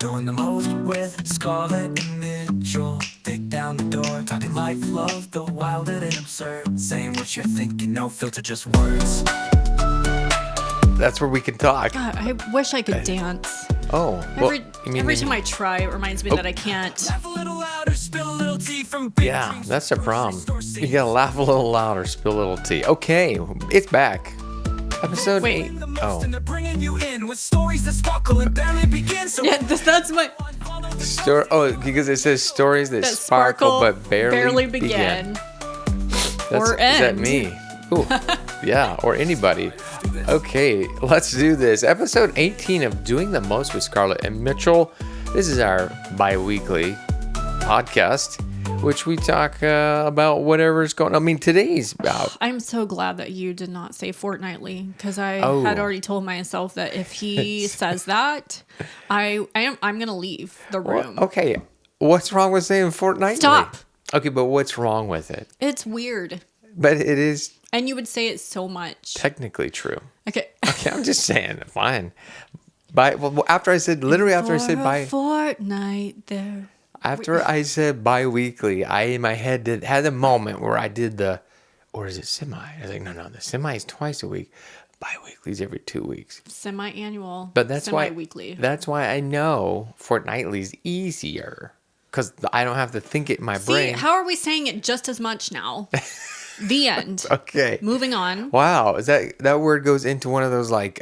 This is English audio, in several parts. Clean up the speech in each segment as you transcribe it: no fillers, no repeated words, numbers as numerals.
Doing the most with Scarlet and Mitchell. Dig down the door, talking life, love, the wild and absurd. Saying what you're thinking, no filter, just words. That's where we can talk. God, I wish I could dance. Oh, Every time I try, it reminds me that I can't. Laugh a little louder, spill a little tea from yeah, that's the problem. You gotta laugh a little louder, spill a little tea. Okay, it's back. Episode 8. Oh. And they're bringing you in with stories that sparkle and barely begin. So Yeah, that's my Because it says stories that sparkle but barely begin. Or Is that end. me? Ooh, yeah, or anybody. Okay, let's do this. Episode 18 of Doing the Most with Scarlet and Mitchell. This is our bi-weekly podcast, which we talk about whatever's going on. I mean, today's about... I'm so glad that you did not say fortnightly, because I Oh. had already told myself that if he says that, I'm gonna leave the room. Okay, what's wrong with saying fortnightly? Stop. Okay, but what's wrong with it? It's weird, But it is and you would say it so much. technically true. Okay. Okay, I'm just saying, fine. After I said For a fortnight there. after I said bi-weekly, I in my head had a moment where I did the, or is it semi? I was like, no, the semi is twice a week. Bi-weekly is every 2 weeks. Semi-annual. But that's semi-weekly. That's why I know fortnightly is easier because I don't have to think it in my See, brain. how are we saying it just as much now? The end. Okay. Moving on. Wow, is that word goes into one of those like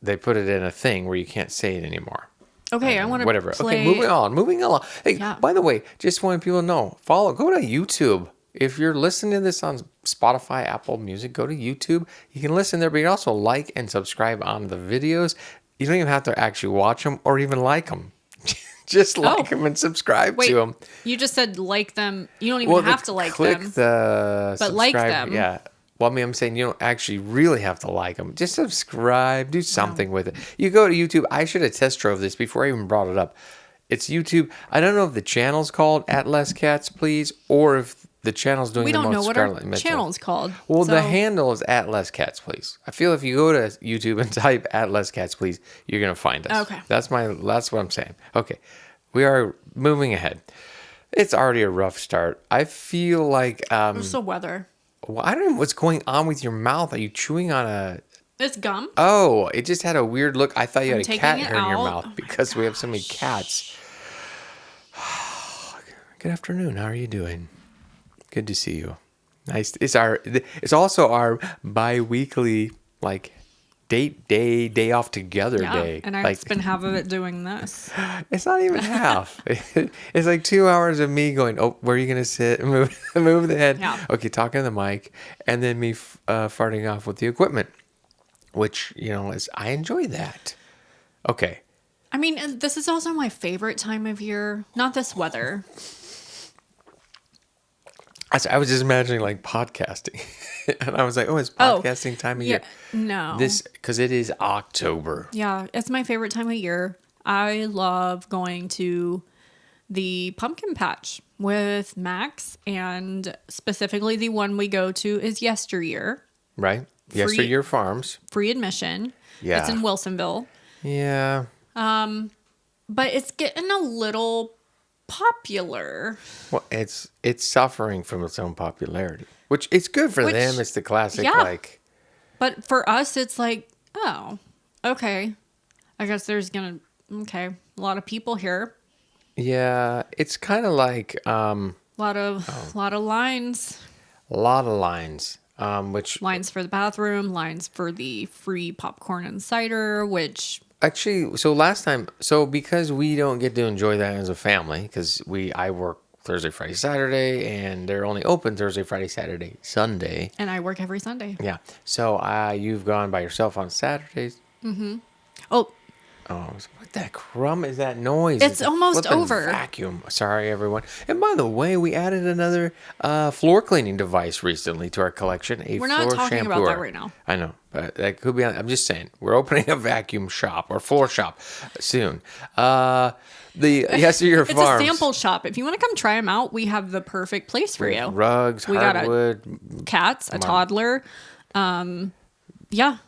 they put it in a thing where you can't say it anymore. Okay, I want to Whatever. play. Okay, moving along. Hey, Yeah. by the way, just want people to know, go to YouTube. If you're listening to this on Spotify, Apple Music, go to YouTube. You can listen there, but you can also like and subscribe on the videos. You don't even have to actually watch them or even like them. Just like them and subscribe Wait, to them. you just said like them. You don't even have to like click them. the But like subscribe. them. Yeah. Well, I mean, I'm saying you don't actually really have to like them. Just subscribe. Do something with it. You go to YouTube. I should have test drove this before I even brought it up. It's YouTube. I don't know if the channel's called At Less Cats, Please, or if the channel's doing We the don't most know what Scarlet our and Mitchell. channel's called. Well, so the handle is At Less Cats, Please. I feel if you go to YouTube and type At Less Cats, Please, you're gonna find us. Okay. That's what I'm saying. Okay, we are moving ahead. It's already a rough start. I feel like It's the weather. well, I don't know what's going on with your mouth. Are you chewing on a? It's gum. Oh, it just had a weird look. I thought you had a taking cat it hair in your out. mouth Oh my because we have so many cats. Good afternoon. How are you doing? Good to see you. Nice. It's also our bi-weekly like day off together Yeah, day. and I've like, spent half of it doing this. it's not even half. It's like 2 hours of me going, oh, where are you gonna sit? Move the head. Yeah. Okay, talking to the mic, and then me farting off with the equipment, which I enjoy that. Okay. I mean, this is also my favorite time of year. Not this weather. I was just imagining like podcasting, and I was like, oh, it's podcasting time of year. No. Because it is October. Yeah, it's my favorite time of year. I love going to the pumpkin patch with Max, and specifically the one we go to is Yesteryear. Right? Yesteryear Farms. Free admission. Yeah. It's in Wilsonville. Yeah. But it's getting a little popular. Well, it's suffering from its own popularity, which it's good for them. It's the classic, yeah. But for us, it's like, oh, okay. I guess there's a lot of people here. Yeah, it's kind of like A lot of lines. a lot of lines, which Lines for the bathroom, lines for the free popcorn and cider, which actually, because we don't get to enjoy that as a family, because I work Thursday, Friday, Saturday, and they're only open Thursday, Friday, Saturday, Sunday. and I work every Sunday. Yeah. So you've gone by yourself on Saturdays. Oh, Oh, what the crumb is that noise? It's almost flipping over. Vacuum. Sorry, everyone. And by the way, we added another floor cleaning device recently to our collection. we're not floor talking about that right now. I know, but that could be. I'm just saying, we're opening a vacuum shop or floor shop soon. The Yesteryear It's Farms. a sample shop. If you want to come try them out, we have the perfect place for you. Rugs, We got hardwood, Cats, a toddler. Yeah.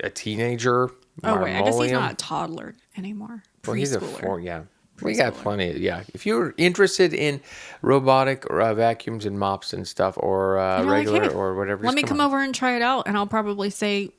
a teenager. Oh, wait. I guess he's Marmoleum. not a toddler anymore. Well, he's a preschooler. 4, yeah. We got Preschooler. plenty. Yeah. If you're interested in robotic or vacuums and mops and stuff or And you're regular like, hey, or whatever, let just me come on. over and try it out. And I'll probably say,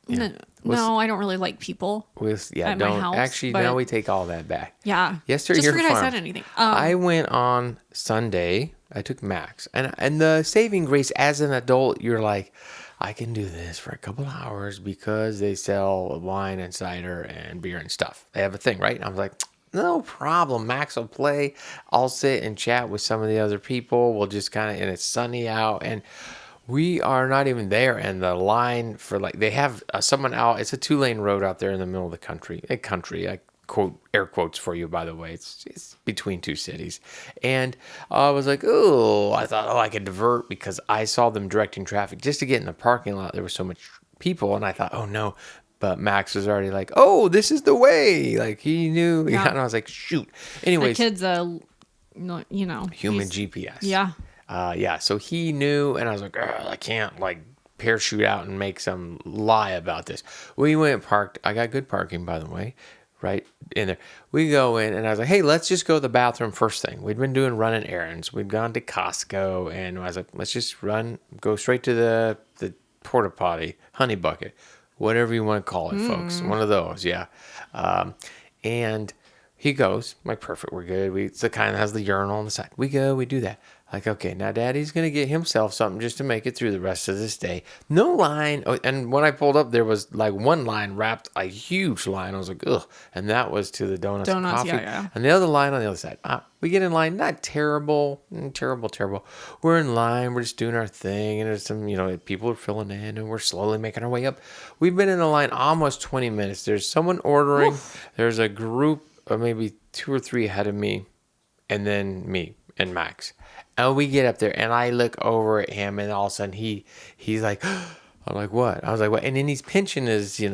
Yeah. no, I don't really like people Yeah, at my don't. house. Actually, but now we take all that back. yeah. Yesterday, Just your forget I farm. said anything. I went on Sunday. I took Max, and the saving grace as an adult, you're like, I can do this for a couple hours because they sell wine and cider and beer and stuff. They have a thing, right? And I was like, no problem. Max will play. I'll sit and chat with some of the other people. We'll just kind of, and it's sunny out, and we are not even there. And the line for like, they have someone out. It's a 2-lane road out there in the middle of the country. I quote air quotes for you, by the way. It's between 2 cities. And I was like, oh, I thought, I could divert because I saw them directing traffic just to get in the parking lot. There was so much people. And I thought, oh no. But Max was already like, oh, this is the way. Like he knew. Yeah. And I was like, shoot. The Anyways, kid's human he's- GPS. Yeah. Yeah. So he knew. And I was like, I can't like parachute out and make some lie about this. We went and parked. I got good parking, by the way. Right in there. We go in and I was like, hey, let's just go to the bathroom first thing. We'd been running errands. We'd gone to Costco and I was like, let's just go straight to the porta potty, honey bucket, whatever you want to call it, folks. One of those. Yeah. And he goes, like, perfect. We're good. It's the kind that has the urinal on the side. We go, we do that. Like, okay, now daddy's going to get himself something just to make it through the rest of this day. No line. Oh, and when I pulled up, there was like one line wrapped, a huge line. I was like, ugh. And that was to the donuts and coffee. Yeah. And the other line on the other side. We get in line, not terrible, terrible. We're in line. We're just doing our thing. And there's some, people are filling in and we're slowly making our way up. We've been in the line almost 20 minutes. There's someone ordering. Oof. There's a group of maybe 2 or 3 ahead of me. And then me and Max. And we get up there, and I look over at him, and all of a sudden he's like, I'm like, what? I was like, what? And then he's pinching his, his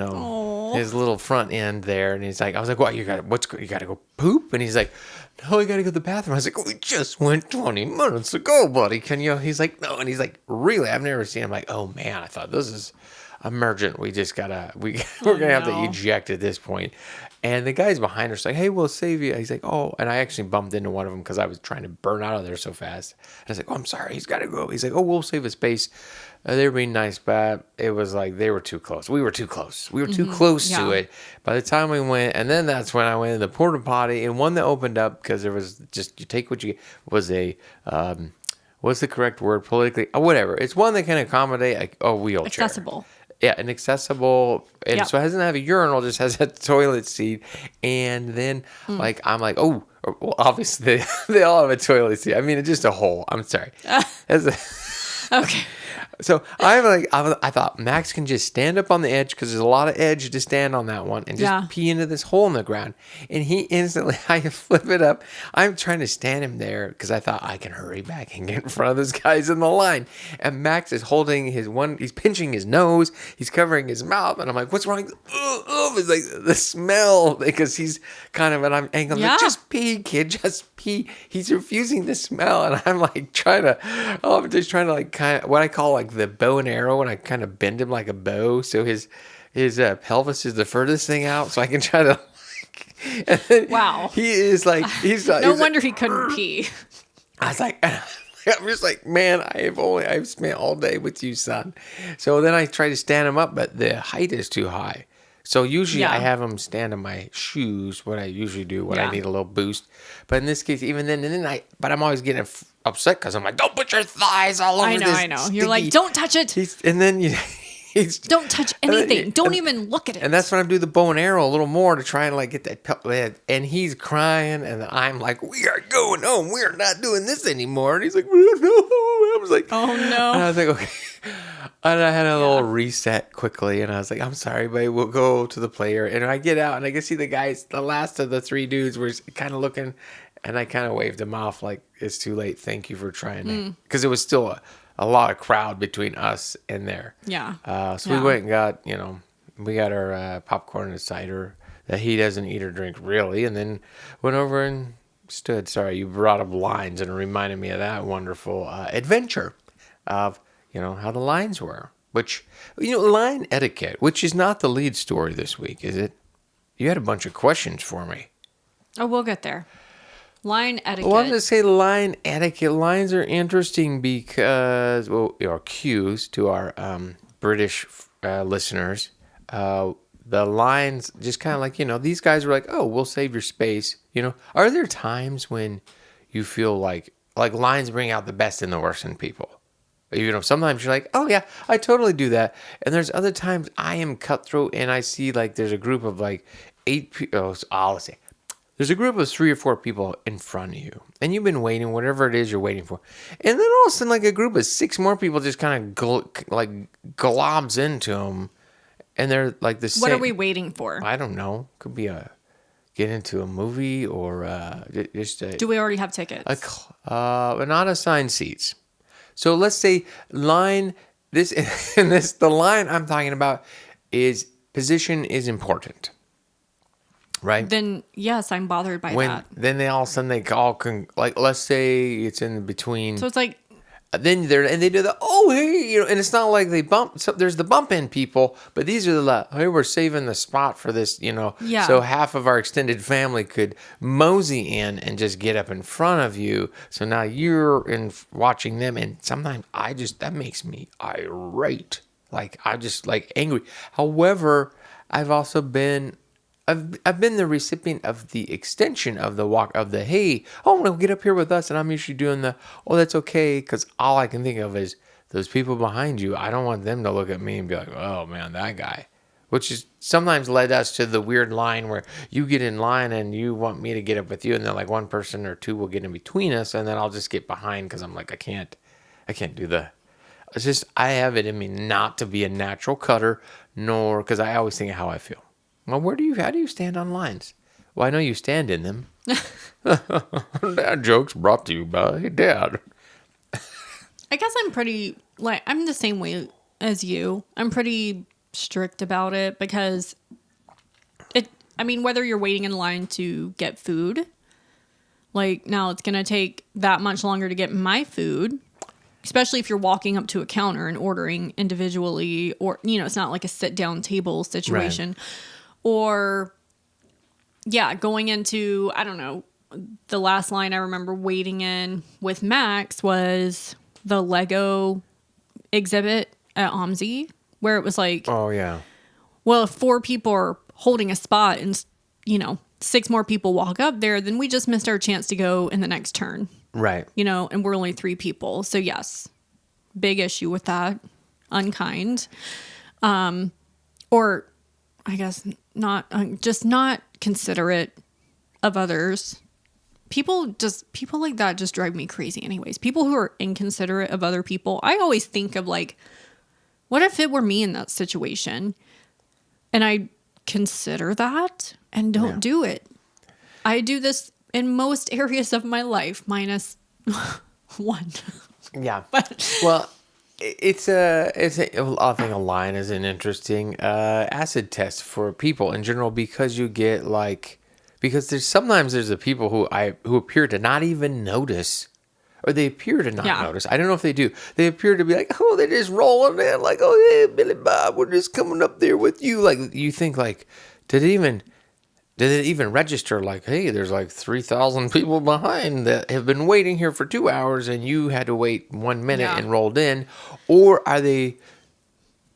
little front end there, and he's like, I was like, what? You got to go poop? And he's like, no, I got to go to the bathroom. I was like, we just went 20 minutes ago, buddy. Can you? He's like, no, and he's like, really? I've never seen him. Like, oh man, I thought this is emergent. We just we're gonna have to eject at this point. And the guys behind us like, hey, we'll save you. He's like, oh, and I actually bumped into one of them because I was trying to burn out of there so fast. And I was like, oh, I'm sorry, he's got to go. He's like, oh, we'll save a space. They were being nice, but it was like they were too close. We were too close. We were too close to it. By the time we went, and then that's when I went in the porta potty, and one that opened up because there was just, you take what you get, was a, what's the correct word politically? Whatever. It's one that can accommodate a wheelchair. Accessible. Yeah, an accessible, and so it doesn't have a urinal, just has a toilet seat. And then, like, I'm like, oh, well, obviously they all have a toilet seat. I mean, it's just a hole. I'm sorry. Okay. So I thought Max can just stand up on the edge because there's a lot of edge to stand on that one and just pee into this hole in the ground. And he instantly, I flip it up. I'm trying to stand him there because I thought I can hurry back and get in front of those guys in the line. And Max is holding he's pinching his nose. He's covering his mouth. And I'm like, what's wrong? It's like the smell because he's kind of, and I'm angling, like, just pee, kid, just pee. He's refusing to smell. And I'm like I'm just trying to like kind of what I call like the bow and arrow, and I kind of bend him like a bow, so his pelvis is the furthest thing out, so I can try to. And then wow, he is like no wonder he couldn't pee. I was like, I'm just like, man, I've spent all day with you, son. So then I try to stand him up, but the height is too high. So usually I have him stand on my shoes, what I usually do when I need a little boost. But in this case, even then, but I'm always getting upset because I'm like, don't put your thighs all over this. I know. Sticky. You're like, don't touch it. Don't touch anything. Don't even look at it. And that's when I do the bow and arrow a little more to try and like get that. And he's crying, and I'm like, we are going home. We are not doing this anymore. And he's like, no. I was like, oh no. And I was like, okay. And I had a little reset quickly, and I was like, I'm sorry, babe. We'll go to the player. And I get out, and I can see the guys, the last of the 3 dudes were kind of looking, and I kind of waved them off like, it's too late. Thank you for trying to. Because it was still a lot of crowd between us and there. Yeah. So we went and got, we got our popcorn and cider that he doesn't eat or drink really, and then went over and stood. Sorry, you brought up lines, and it reminded me of that wonderful adventure of, how the lines were. Which, line etiquette, which is not the lead story this week, is it? you had a bunch of questions for me. Oh, we'll get there. Line etiquette. Well, I'm going to say line etiquette. Lines are interesting because, well, or cues to our British listeners. The lines just kind of like, these guys were like, oh, we'll save your space. Are there times when you feel like lines bring out the best and the worst in people? Sometimes you're like, oh yeah, I totally do that. And there's other times I am cutthroat and I see like there's a group of like 8 people. Let's say there's a group of 3 or 4 people in front of you, and you've been waiting, whatever it is you're waiting for, and then all of a sudden, like a group of 6 more people just kind of globs into them, and they're like the same. What are we waiting for? I don't know. Could be get into a movie or just Do we already have tickets? not assigned seats. So let's say line the line I'm talking about is position is important. Right. Then yes, I'm bothered by that. Then they all of a sudden they all can, like, let's say it's in between. So it's like, then they do the, oh hey, and it's not like they bump. So there's the bump in people, but these are the, hey, we're saving the spot for this, Yeah. So half of our extended family could mosey in and just get up in front of you. So now you're watching them, and sometimes that makes me irate. Like I just like angry. However, I've also been. I've been the recipient of the extension of the walk of the, hey, oh no, get up here with us, and I'm usually doing the, oh, that's okay, because all I can think of is those people behind you. I don't want them to look at me and be like, oh man, that guy, which is sometimes led us to the weird line where you get in line and you want me to get up with you, and then like one person or two will get in between us, and then I'll just get behind because I'm like, I can't do the. It's just I have it in me not to be a natural cutter, nor because I always think of how I feel. Well, how do you stand on lines? Well, I know you stand in them. Dad jokes brought to you by Dad. I guess I'm the same way as you. I'm pretty strict about it because whether you're waiting in line to get food, like now it's going to take that much longer to get my food, especially if you're walking up to a counter and ordering individually, or, it's not like a sit down table situation. Right. Or, yeah, going into, I don't know, the last line I remember waiting in with Max was the Lego exhibit at OMSI, where it was like, oh, yeah. Well, if 4 people are holding a spot and, 6 more people walk up there, then we just missed our chance to go in the next turn. Right. And we're only 3 people. So, yes, big issue with that. Unkind. Or, I guess, not considerate of others. People like that just drive me crazy anyways. People who are inconsiderate of other people. I always think of like, what if it were me in that situation? And I consider that and don't do it. I do this in most areas of my life, minus one. Yeah. But well, I think a line is an interesting acid test for people in general, because you get because there's the people who appear to not even notice, or they appear to not notice. I don't know if they do. They appear to be like, oh, they're just rolling in, like, oh yeah, Billy Bob, we're just coming up there with you. Like you think like, did it even register like, hey, there's like 3,000 people behind that have been waiting here for 2 hours and you had to wait 1 minute and rolled in? Or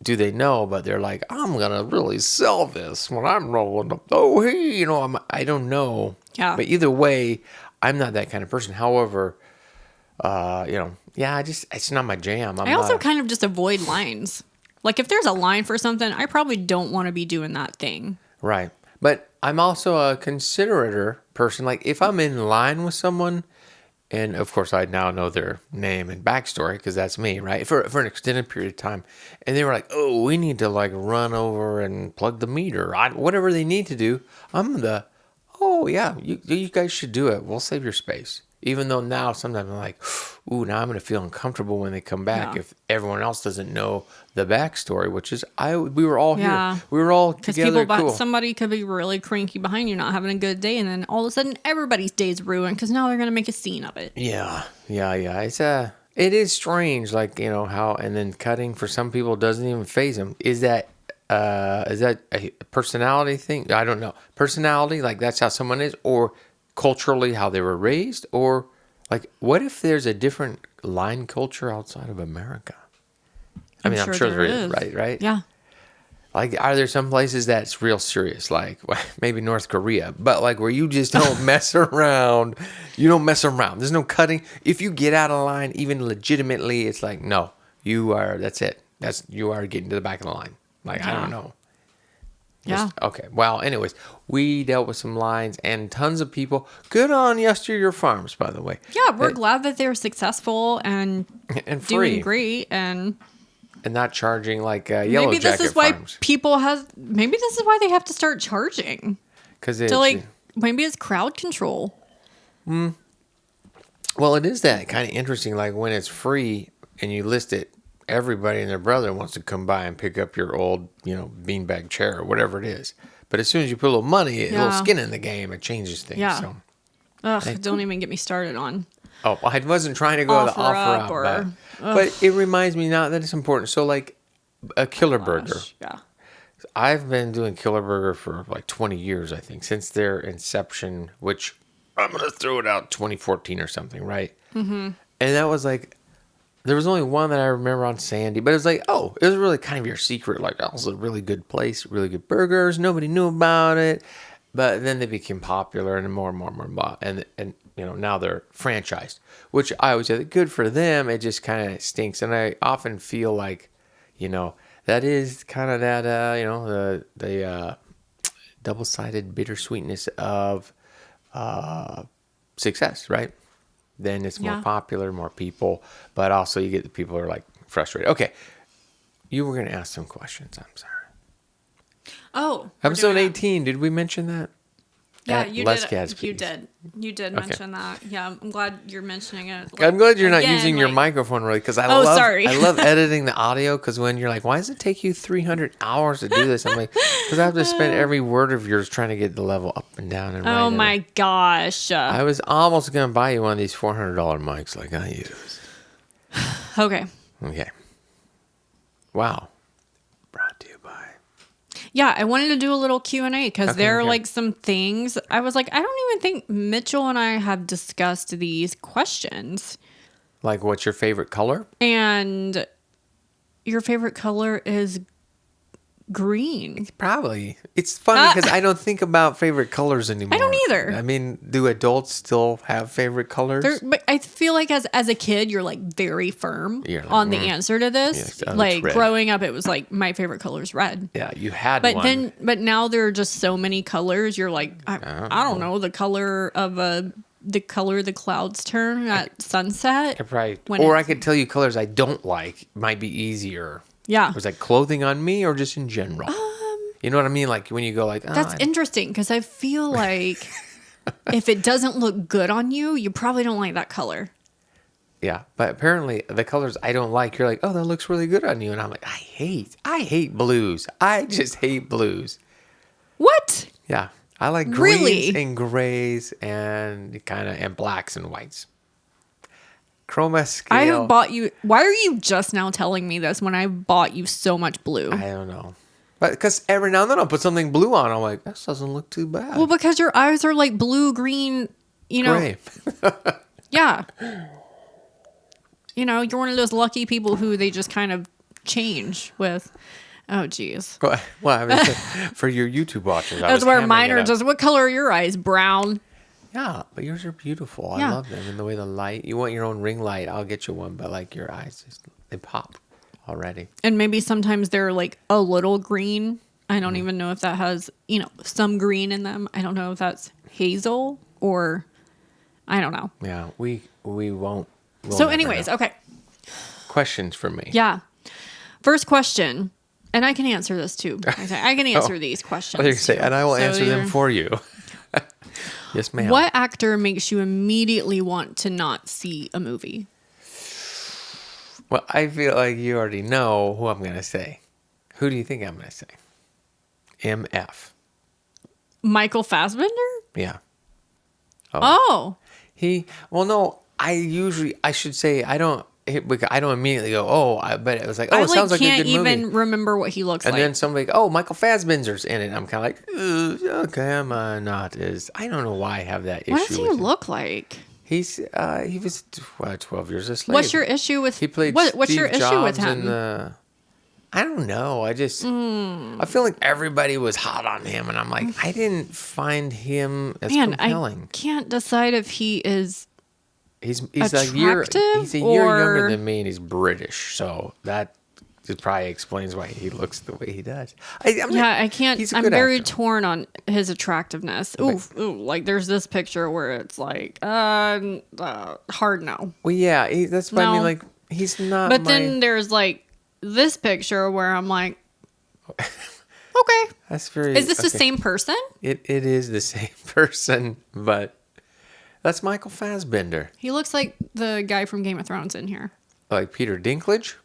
do they know, but they're like, I'm going to really sell this when I'm rolling up. Oh, hey, I don't know. Yeah. But either way, I'm not that kind of person. However, it's not my jam. I also kind of just avoid lines. Like if there's a line for something, I probably don't want to be doing that thing. Right. But I'm also a considerator person. Like if I'm in line with someone, and of course I now know their name and backstory because that's me, right? For an extended period of time. And they were like, oh, we need to like run over and plug the meter. Whatever they need to do. I'm oh yeah, you guys should do it. We'll save your space. Even though now sometimes I'm like, ooh, now I'm going to feel uncomfortable when they come back if everyone else doesn't know the backstory, which is we were all here. We were all together. Cool. Somebody could be really cranky behind you, not having a good day, and then all of a sudden everybody's day's ruined because now they're going to make a scene of it. Yeah. It is strange, like, how, and then cutting for some people doesn't even faze them. Is that Is that a personality thing? I don't know. Personality, like that's how someone is, or culturally how they were raised, or like what if there's a different line culture outside of America? I mean, I'm sure there is, right? Yeah. Like, are there some places that's real serious, like maybe North Korea, but like where you just don't mess around? You don't mess around. There's no cutting. If you get out of line, even legitimately, it's like, no, you are, that's it. You are getting to the back of the line. Like, I don't know. Yeah. Okay. Well, anyways, we dealt with some lines and tons of people. Good on Yesteryear Farms, by the way. Yeah, we're glad that they're successful and And free. doing great. And not charging like Yellow maybe this Jacket is why Farms. maybe this is why they have to start charging. Because To like, maybe it's crowd control. well, it is that kind of interesting. Like when it's free and you list it, everybody and their brother wants to come by and pick up your old, beanbag chair or whatever it is. But as soon as you put a little money, a little skin in the game, it changes things. Yeah. So. Ugh, don't even get me started on. Oh, I wasn't trying to go the offer out, but it reminds me now that it's important. So, like a Killer Burger, Yeah. I've been doing Killer Burger for like 20 years, I think, since their inception, which I'm gonna throw it out 2014 or something, right? Mm-hmm. And that was like, there was only one that I remember on Sandy, but it was like, oh, it was really kind of your secret. Like, oh, it was a really good place, really good burgers. Nobody knew about it. But then they became popular and more, and now they're franchised, which I always say good for them. It just kind of stinks, and I often feel like, that is kind of that the double-sided bittersweetness of success, right? Then it's more popular, more people, but also you get the people who are like frustrated. Okay, you were going to ask some questions. I'm sorry. Oh, Episode 18. Did we mention that? Yeah, At you Les did. Gadsby's. You did mention that. Yeah, I'm glad you're mentioning it. Like, I'm glad you're not again, using your like- microphone really, because I sorry. I love editing the audio, because when you're like, why does it take you 300 hours to do this? I'm like, because I have to spend every word of yours trying to get the level up and down and right. Oh my gosh. I was almost going to buy you one of these $400 mics like I use. Okay. Okay. Wow. Brought to you by. Yeah, I wanted to do a little Q&A because there are okay. like some things. I was like, I don't even think Mitchell and I have discussed these questions. Like, what's your favorite color? And your favorite color is green. Probably. It's funny because I don't think about favorite colors anymore. I don't either. I mean, do adults still have favorite colors? But I feel like as a kid, you're like very firm You're like, on the answer to this. Yeah, it's like red. growing up, it was like my favorite color is red. Yeah, you had But one. but now there are just so many colors. You're like, I don't know, the color of the color the clouds turn at sunset. Right. when Or I it's- could tell you colors I don't like might be easier. Yeah. Was that clothing on me or just in general? You know what I mean? Like when you go like, oh, That's interesting because I feel like if it doesn't look good on you, you probably don't like that color. yeah. But apparently the colors I don't like, you're like, oh, that looks really good on you. And I'm like, I hate blues. I just hate blues. What? Yeah. I like greens Really? and grays and and blacks and whites. Chroma scale. I have bought you. Why are you just now telling me this when I bought you so much blue? I don't know. But because every now and then I'll put something blue on. I'm like, this doesn't look too bad. Well, because your eyes are like blue, green, Gray. Yeah. You're one of those lucky people who they just kind of change with. Oh, geez. Well, I mean, for your YouTube watchers, I That's was where hamming mine it are up. just, what color are your eyes? Brown? Yeah, but yours are beautiful. I Yeah. love them. And the way the light, you want your own ring light, I'll get you one. But like your eyes, they pop already. And maybe sometimes they're like a little green. I don't even know if that has, some green in them. I don't know if that's hazel or I don't know. Yeah, we won't. we'll So never anyways, know. okay. Questions for me. Yeah. First question. And I can answer this too. I can answer these questions. I was gonna say, too. and I will So answer them you're- for you. Yes, ma'am. What actor makes you immediately want to not see a movie? Well, I feel like you already know who I'm going to say. Who do you think I'm going to say? MF. Michael Fassbender? Yeah. Oh. No, I should say, I don't I don't immediately go, oh, but it was like, oh, I it sounds like a can't good movie. even remember what he looks And like. then somebody, oh, Michael Fassbender's in it. I'm kind of like, okay, I'm not as. I don't know why I have that issue. What does he with him. look like? He was 12 years a slave. What's your issue with? He played. What's Steve your issue Jobs with him? in the. I don't know. I feel like everybody was hot on him, and I'm like, I didn't find him as Man, compelling. I can't decide if he is. He's attractive, a year younger or- than me, and he's British, so that probably explains why he looks the way he does. I can't. He's a I'm good very actor. torn on his attractiveness. Ooh, like there's this picture where it's like, hard no. Well, yeah, that's what I mean. No. Like, he's not. But then there's like this picture where I'm like, okay, that's very. is this the okay. same person? It is the same person, but that's Michael Fassbender, He looks like the guy from Game of Thrones in here. like Peter Dinklage,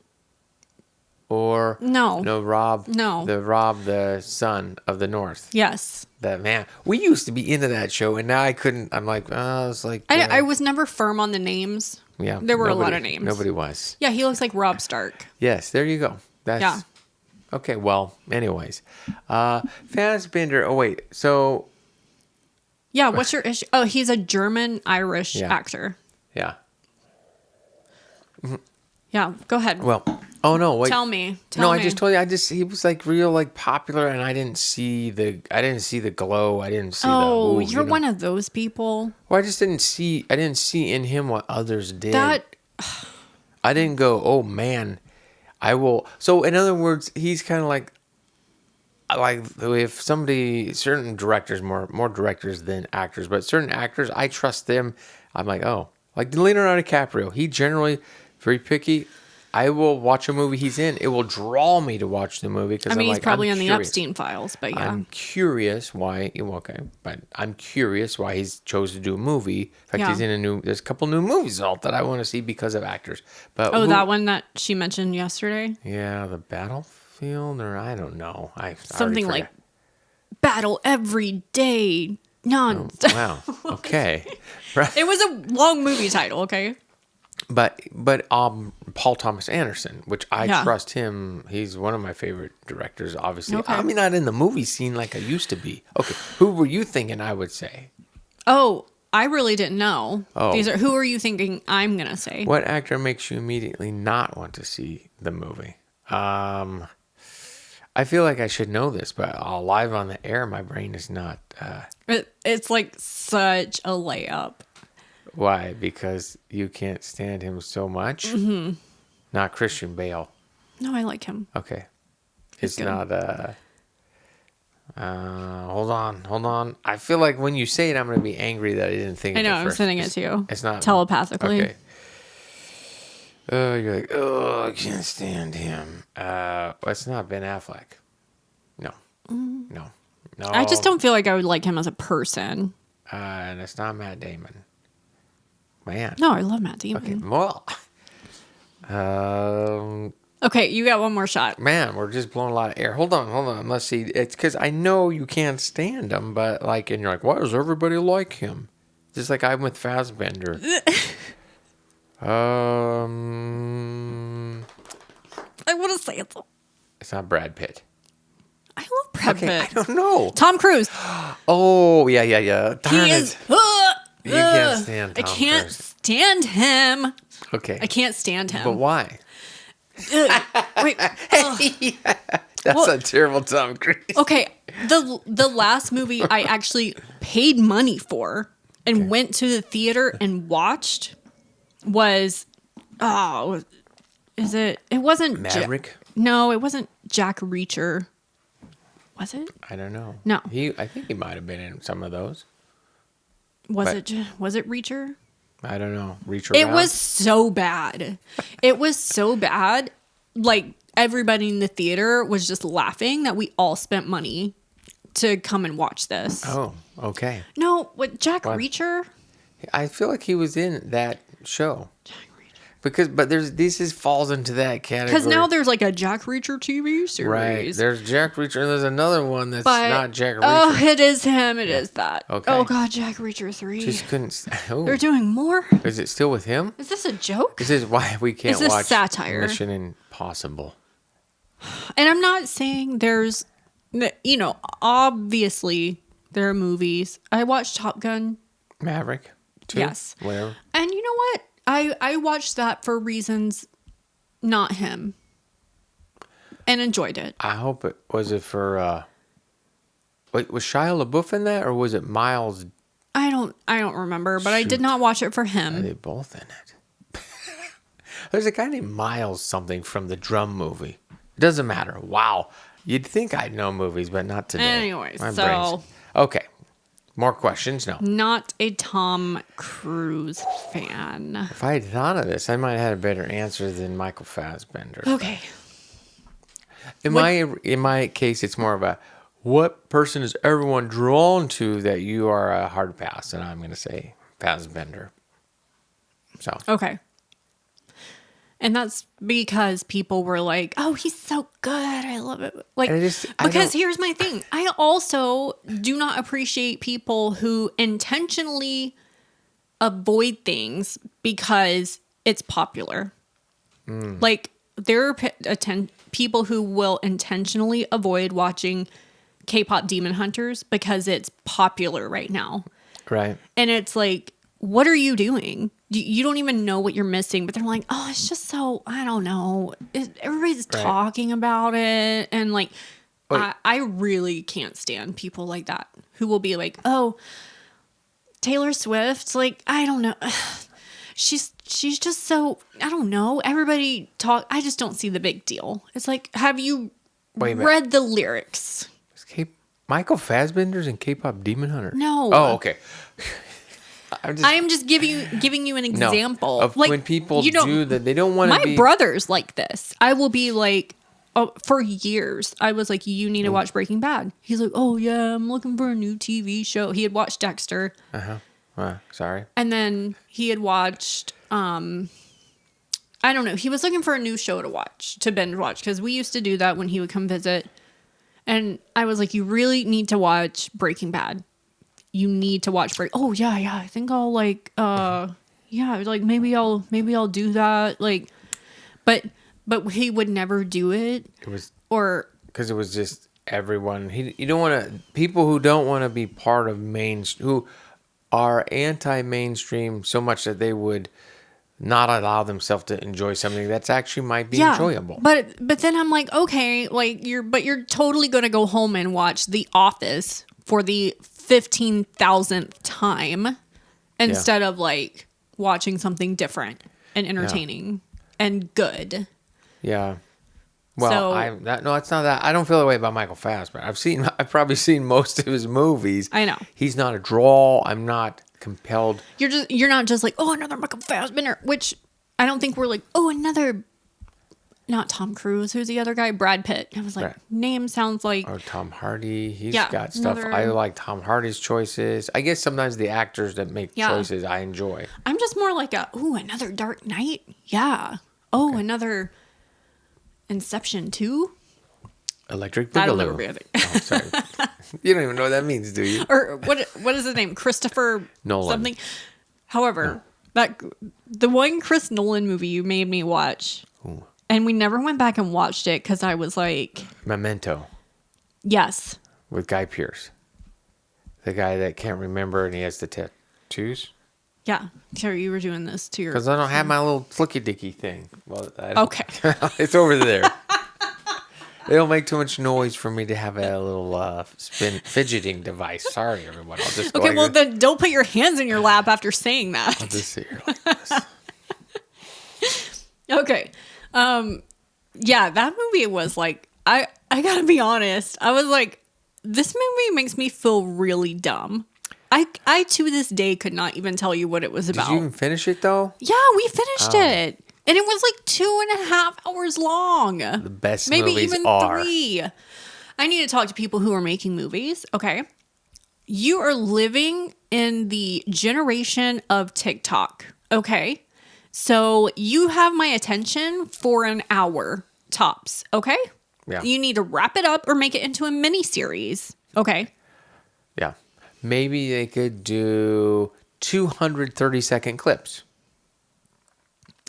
or No. Rob, No. the son of the North. Yes. That man, we used to be into that show, and now I couldn't. I'm like, oh, it's like I was never firm on the names. yeah, There were a lot of names. Nobody was. Yeah, he looks like Rob Stark. Yes, there you go. That's Yeah. okay. Well, anyways, Fassbender. Oh wait, so Yeah, what's your issue? Oh, he's a German-Irish Yeah. actor. yeah. Yeah, go ahead. Well, oh no, wait. Tell me. No, I just told you. He was like real like popular, and I didn't see the glow. I didn't see Oh, the. you're one of those people. Well, I didn't see in him what others did. That I didn't go, oh man, I will. So in other words, he's kind of like if certain directors, more directors than actors, but certain actors, I trust them. I'm like, oh, like Leonardo DiCaprio. He generally very picky. I will watch a movie he's in. It will draw me to watch the movie because he's probably I'm on the curious. Epstein files, but yeah. I'm curious why. Okay, but I'm curious why he's chose to do a movie. In fact, Yeah. he's in there's a couple new movies out that I want to see because of actors. But Oh, that one that she mentioned yesterday? Yeah, the Battlefield, or I don't know. I already Something like forgot. battle every day. None. Wow. Okay. Right. It was a long movie title, okay? But Paul Thomas Anderson, which I Yeah. trust him. He's one of my favorite directors. Obviously, Okay. I'm not in the movie scene like I used to be. Okay, who were you thinking? I would say. Oh, I really didn't know. Oh. Who are you thinking I'm going to say? What actor makes you immediately not want to see the movie? I feel like I should know this, but live on the air, my brain is not. It's like such a layup. Why? Because you can't stand him so much? Mm-hmm. Not Christian Bale. No, I like him. Okay. He's It's good. not, hold on. I feel like when you say it, I'm going to be angry that I didn't think I of know, it I'm first. sending it to you. It's not. telepathically. Okay. You're like, oh, I can't stand him. It's not Ben Affleck. No. No. I just don't feel like I would like him as a person. And it's not Matt Damon. Man. No, I love Matt Damon. Okay. Well. Okay, you got one more shot. Man, we're just blowing a lot of air. Hold on. Let's see. It's because I know you can't stand him, but like, and you're like, why does everybody like him? Just like I'm with Fassbender. I want to say it. It's not Brad Pitt. I love Brad Okay, Pitt. I don't know. Tom Cruise. Oh, yeah. Darn He it. is. You can't stand Tom I can't Cruise. stand him. Okay. I can't stand him. But why? Wait. That's a terrible Tom Cruise. Okay, the last movie I actually paid money for and went to the theater and watched was it wasn't Maverick? no, it wasn't Jack Reacher. Was it? I don't know. No. I think he might have been in some of those. Was But- it Reacher? I don't know. Reach It around. was so bad. It was so bad. Like everybody in the theater was just laughing that we all spent money to come and watch this. Oh, okay. No, what Jack What? Reacher? I feel like he was in that show. but this falls into that category. Because now there's like a Jack Reacher TV series. Right. There's Jack Reacher, and there's another one that's But, not Jack Reacher. oh, it is him. It is that. Okay. Oh, God, Jack Reacher 3. Just couldn't. Oh. They're doing more? Is it still with him? Is this a joke? This is why we can't Is this watch satire? Mission Impossible. And I'm not saying there's, obviously there are movies. I watched Top Gun. Maverick. Too? Yes. Whatever. And you know what? I watched that for reasons not him. And enjoyed it. I hope it was it for. Wait, was Shia LaBeouf in that, or was it Miles? I don't remember, but I did Shoot. not watch it for Are him. they both in it? There's a guy named Miles something from the Drum movie. It doesn't matter. Wow. You'd think I'd know movies, but not today. Anyway, My so- brain's- Okay. More questions? No. Not a Tom Cruise fan. If I had thought of this, I might have had a better answer than Michael Fassbender. Okay. In my case, it's more of a what person is everyone drawn to that you are a hard pass, and I'm going to say Fassbender. So Okay. And that's because people were like, "Oh, he's so good. I love it." Like, because here's my thing. I also do not appreciate people who intentionally avoid things because it's popular. Like, there are people who will intentionally avoid watching K-pop Demon Hunters because it's popular right now. right. And it's like, what are you doing? You don't even know what you're missing, but they're like, oh, it's just so, I don't know. Everybody's talking about it. And like, I really can't stand people like that who will be like, oh, Taylor Swift, like, I don't know. She's just so, I don't know. Everybody I just don't see the big deal. It's like, have you read the lyrics? Michael Fassbender's in K-pop Demon Hunter? No. Oh, okay. I am just giving you an example of like, when people do that. They don't want to be. My brother's like this. I will be like, for years, I was like, you need to watch Breaking Bad. He's like, oh yeah, I'm looking for a new TV show. He had watched Dexter. Sorry. And then he had watched, I don't know. He was looking for a new show to binge watch, because we used to do that when he would come visit. And I was like, you really need to watch Breaking Bad. You need to watch Oh yeah. I think I'll like, like maybe I'll do that. Like, but he would never do it. It was because it was just everyone. You don't want to people who don't want to be part of who are anti-mainstream so much that they would not allow themselves to enjoy something that's actually might be enjoyable. But then I'm like, okay, like you're totally gonna go home and watch The Office for the 15,000th time instead of like watching something different and entertaining and good. Yeah. Well, it's not that. I don't feel that way about Michael Fassbender. I've probably seen most of his movies. I know. He's not a draw. I'm not compelled. You're not just like, oh, another Michael Fassbender, which I don't think we're like, oh, another, not Tom Cruise. Who's the other guy? Brad Pitt. I was like, name sounds like. Or Tom Hardy. He's got stuff. Another... I like Tom Hardy's choices. I guess sometimes the actors that make choices I enjoy. I'm just more like another Dark Knight. Yeah. Oh, another Inception 2. Electric Boogaloo. That'll never be a thing. Oh, sorry. You don't even know what that means, do you? Or what is his name? Christopher Nolan. Something. However, the one Chris Nolan movie you made me watch, and we never went back and watched it because I was like, Memento. Yes. With Guy Pearce. The guy that can't remember and he has the tattoos. Yeah. So you were doing this to your... Because I don't have my little flicky dicky thing. Well, Okay. It's over there. They don't make too much noise for me to have a little fidgeting device. Sorry, everyone. I'll just go Okay, well, then don't put your hands in your lap after saying that. I'll just sit here like this. Okay. Yeah, that movie was like, I gotta be honest. I was like, this movie makes me feel really dumb. I to this day could not even tell you what it was about. Did you even finish it though? Yeah, we finished it. And it was like 2.5 hours long. The best Maybe movies even are. 3. I need to talk to people who are making movies. Okay. You are living in the generation of TikTok. Okay. So you have my attention for an hour tops, okay? Yeah. You need to wrap it up or make it into a mini series. Okay. Yeah. Maybe they could do 230-second clips,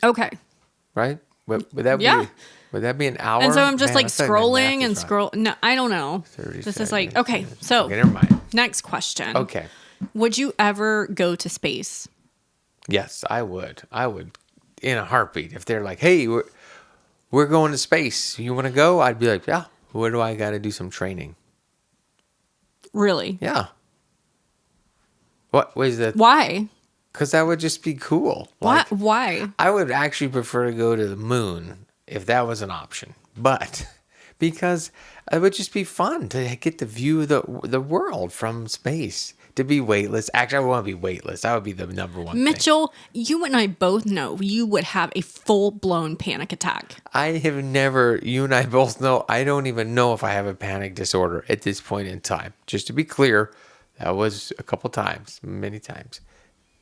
Okay. right? Would that Yeah. be would that be an hour? And so I'm just Man, like I feel my math scrolling is and wrong. scroll. No, I don't know. 30 This is like, seconds. okay. So Okay, never mind. next question. Okay. Would you ever go to space? Yes, I would. I would in a heartbeat. If they're like, "Hey, we're going to space. You want to go?" I'd be like, "Yeah. Where do I got to do some training?" Really? Yeah. What was that? Why? Because that would just be cool. Why? Why? I would actually prefer to go to the moon if that was an option, but because it would just be fun to get the view of the world from space. To be weightless. Actually, I want to be weightless. That would be the number one thing. Mitchell, you and I both know you would have a full-blown panic attack. I have never, you and I both know, I don't even know if I have a panic disorder at this point in time. Just to be clear, that was a couple times, many times,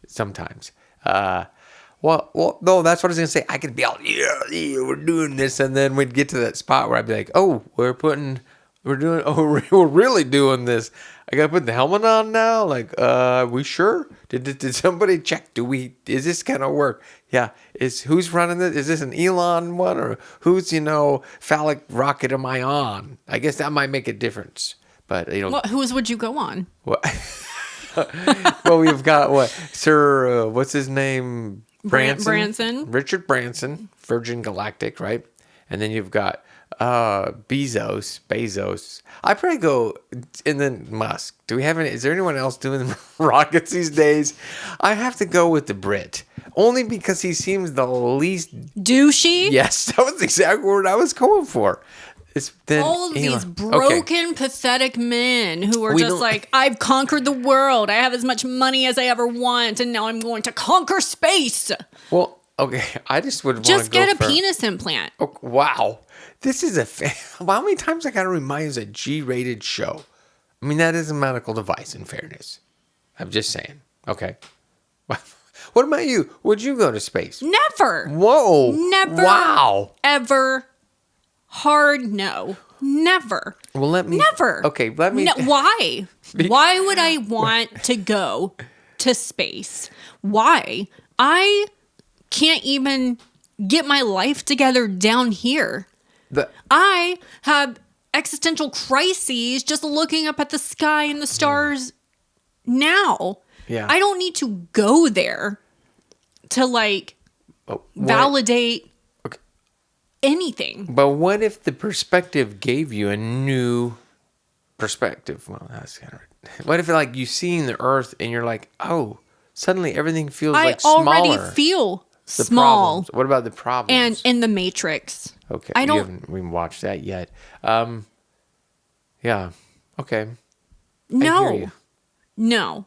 sometimes. Well, no, that's what I was going to say. I could be all, yeah, we're doing this. And then we'd get to that spot where I'd be like, oh, we're really doing this. I got to put the helmet on now. Like, we sure? Did somebody check? Is this going to work? Yeah. Who's running this? Is this an Elon one or whose, phallic rocket am I on? I guess that might make a difference. But, Whose would you go on? What? Well, we've got Sir, what's his name? Branson. Richard Branson, Virgin Galactic, right? And then you've got Bezos. I probably go, and then Musk. Do we have any? Is there anyone else doing rockets these days? I have to go with the Brit, only because he seems the least Douchey? Yes, that was the exact word I was going for. All of these broken, pathetic men who are just like, I've conquered the world. I have as much money as I ever want, and now I'm going to conquer space. Well, okay, I just would want to Just get a penis implant. Oh, wow. This is how many times I got to remind you it's a G-rated show? I mean, that is a medical device, in fairness. I'm just saying. Okay. What about you? Would you go to space? Never. Whoa. Never. Wow. Ever. Hard no. Never. Well, let me. Never. Okay, let me. No, why? Why would I want to go to space? Why? I can't even get my life together down here. I have existential crises just looking up at the sky and the stars now. Yeah. I don't need to go there to validate anything. But what if the perspective gave you a new perspective? Well, that's kind of. What if you've seen the Earth and you're like, oh, suddenly everything feels smaller. I already feel the small. Problems. What about the problems? And in the Matrix. Okay, I don't. We haven't watched that yet. Yeah. Okay. No. No.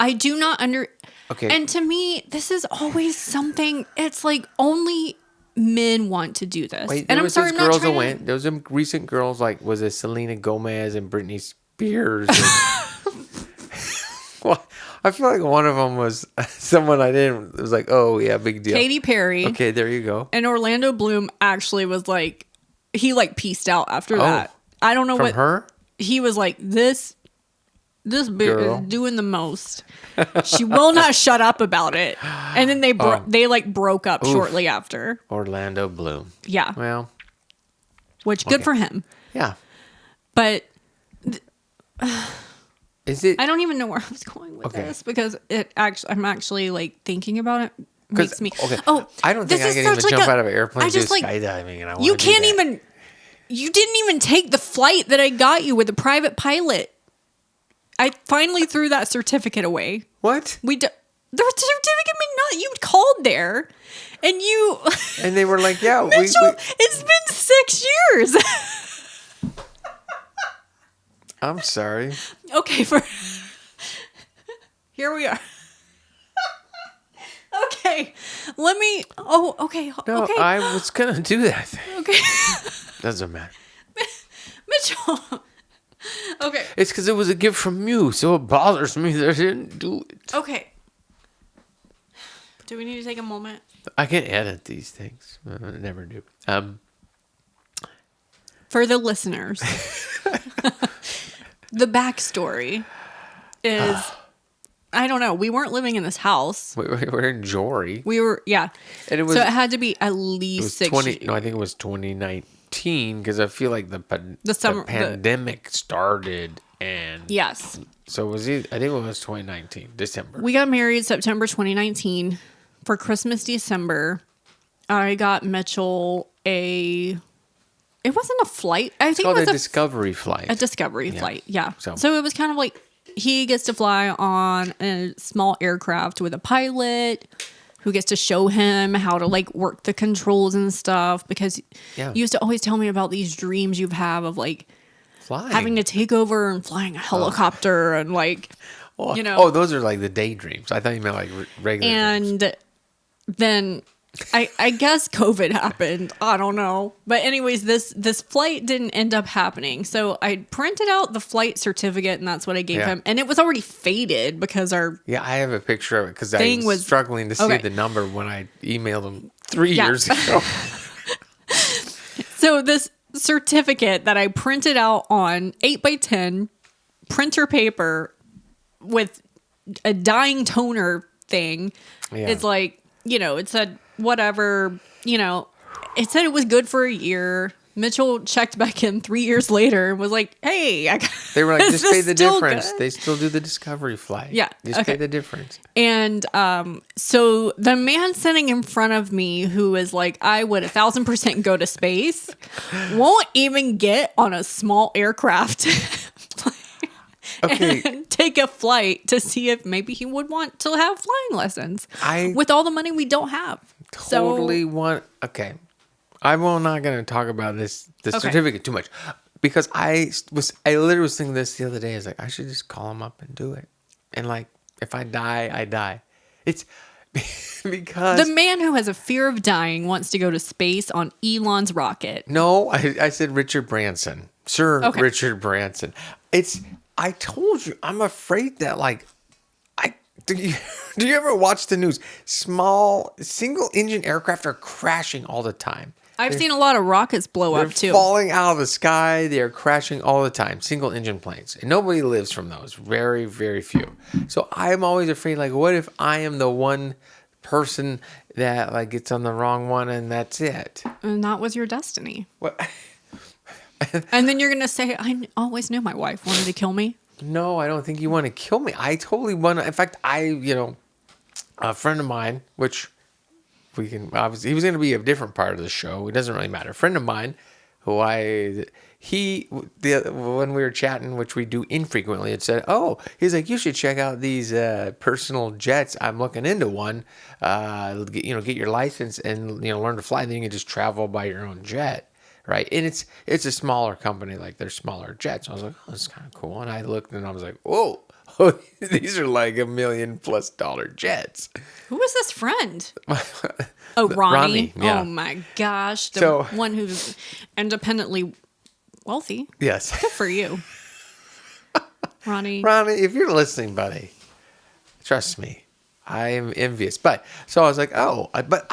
I do not Okay. And to me, this is always something. It's like only men want to do this. Wait, and I'm sorry, I'm not trying to... There was some recent girls was it Selena Gomez and Britney Spears? Well, I feel like one of them was someone I didn't. It was like, oh yeah, big deal. Katy Perry. Okay, there you go. And Orlando Bloom actually was like, he pieced out after that. I don't know from what her. He was like, this Girl. is doing the most. She will not shut up about it. And then they broke up shortly after. Orlando Bloom. Yeah. Well, which good for him. Yeah. But is it? I don't even know where I was going with this because I'm actually thinking about it. Makes me. Okay. Oh, I don't think I can even jump out of an airplane and do skydiving, and I want you to do can't that. even. You didn't even take the flight that I got you with a private pilot. I finally threw that certificate away. What? The certificate meant not. You called there, and you. And they were like, "Yeah, Mitchell, it's been 6 years." I'm sorry. Okay, here we are. Okay, let me. Oh, okay. No, okay. I was gonna do that thing. Okay. Doesn't matter. Mitchell. Okay. It's because it was a gift from you, so it bothers me that I didn't do it. Okay. Do we need to take a moment? I can edit these things. I never do. For the listeners, the backstory is, I don't know. We weren't living in this house. We're in Jory. We were, yeah. And it was, So it had to be at it least was 6 20. years. No, I think it was 2019 because I feel like the summer- pandemic started, and Yes. so was it? I think it was 2019 December. We got married September 2019. For Christmas, December, I got Mitchell it wasn't a flight. I think it called was a discovery flight. a discovery flight. Yeah. So- So it was kind of like he gets to fly on a small aircraft with a pilot who gets to show him how to like work the controls and stuff, because Yeah. you used to always tell me about these dreams you have of like Flying. having to take over and flying a helicopter and like, Oh, you know. oh, those are like the daydreams. I thought you meant like regular dreams. And then I guess COVID happened. I don't know. But anyways, this flight didn't end up happening. So I printed out the flight certificate and that's what I gave Yeah. him. And it was already faded because our Yeah, I have a picture of it because I thing was was- struggling to see okay. the number when I emailed him 3 Yeah. years ago. so this certificate that I printed out on 8x10 printer paper with a dying toner thing. Yeah. It's like, you know, it said whatever, you know, it said it was good for a year. Mitchell checked back in 3 years later and was like, hey, They were like, is just pay this the still difference. good? They still do the discovery flight. Yeah, Just okay. pay the difference. And so the man sitting in front of me, who is like, I would 1,000% go to space, won't even get on a small aircraft Okay. and take a flight to see if maybe he would want to have flying lessons I with all the money we don't have. totally want. Okay. I'm not going to talk about the Okay. certificate too much because I literally was thinking this the other day. I was like, I should just call him up and do it. And like, if I die, I die. It's because The man who has a fear of dying wants to go to space on Elon's rocket. no, I said Richard Branson, Sir Okay. Richard Branson. I told you, I'm afraid that like, do you ever watch the news? Small single engine aircraft are crashing all the time. I've seen a lot of rockets blow They're up too. falling out of the sky. They are crashing all the time. Single engine planes. And nobody lives from those. Very, very few. So I'm always afraid, like, what if I am the one person that like gets on the wrong one and that's it? And that was your destiny. What? And then you're going to say, I always knew my wife wanted to kill me. No, I don't think you want to kill me. I totally want to. In fact, a friend of mine, which we can obviously, he was going to be a different part of the show. It doesn't really matter. A friend of mine who when we were chatting, which we do infrequently, it said, oh, he's like, you should check out these personal jets. I'm looking into one. Get your license and, learn to fly. Then you can just travel by your own jet. Right. And it's a smaller company, like they're smaller jets. I was like, oh, this is kind of cool. And I looked and I was like, whoa, these are like $1 million+ jets. Who was this friend? Oh, Ronnie. yeah. Oh my gosh. The So- one who's independently wealthy. Yes. Good for you. Ronnie. Ronnie, if you're listening, buddy, trust me, I am envious. But so I was like, oh, but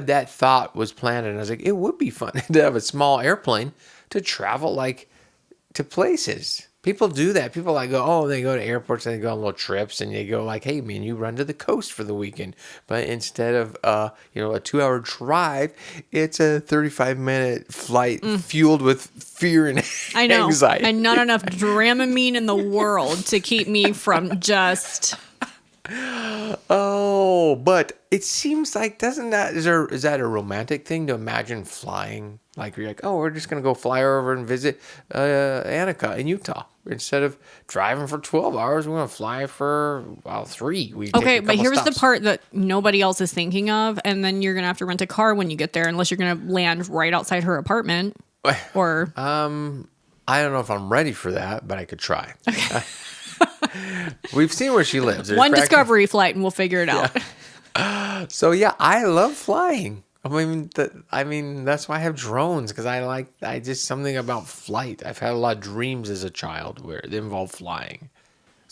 that thought was planted. And I was like, it would be fun to have a small airplane to travel like to places. People do that. People like they go to airports and they go on little trips and they go like, hey man, you run to the coast for the weekend. But instead of a 2-hour drive, it's a 35-minute flight fueled with fear and I know. anxiety. And not enough Dramamine in the world to keep me from just. Oh, but it seems like is that a romantic thing to imagine flying? Like you're like, oh, we're just gonna go fly over and visit Annika in Utah instead of driving for 12 hours. We're gonna fly for 3. Okay, but here's the part that nobody else is thinking of, and then you're gonna have to rent a car when you get there, unless you're gonna land right outside her apartment. Or I don't know if I'm ready for that, but I could try. Okay. We've seen where she lives. There's one practically- discovery flight, and we'll figure it out. So yeah, I love flying. I mean, that's why I have drones, because I just something about flight. I've had a lot of dreams as a child where they involve flying.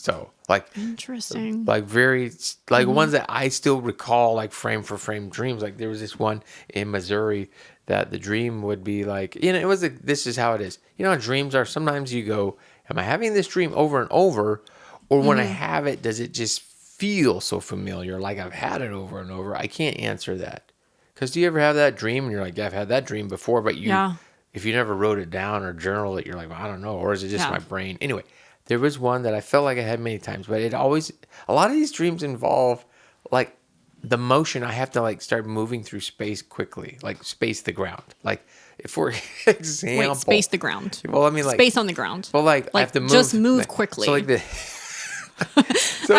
So like Interesting. very like ones that I still recall, like frame for frame dreams. Like there was this one in Missouri that the dream would be like, it was this is how it is. You know how dreams are. Sometimes you go, am I having this dream over and over, or when I have it, does it just feel so familiar, like I've had it over and over? I can't answer that. Because do you ever have that dream and you're like, yeah, I've had that dream before, but Yeah. if you never wrote it down or journal it, you're like, well, I don't know, or is it just Yeah. my brain? Anyway, there was one that I felt like I had many times, but a lot of these dreams involve like the motion. I have to like start moving through space quickly, like space the ground. Like, for example, Wait, space the ground. Well, I mean, like space on the ground. well, like I have to move, just move quickly. So like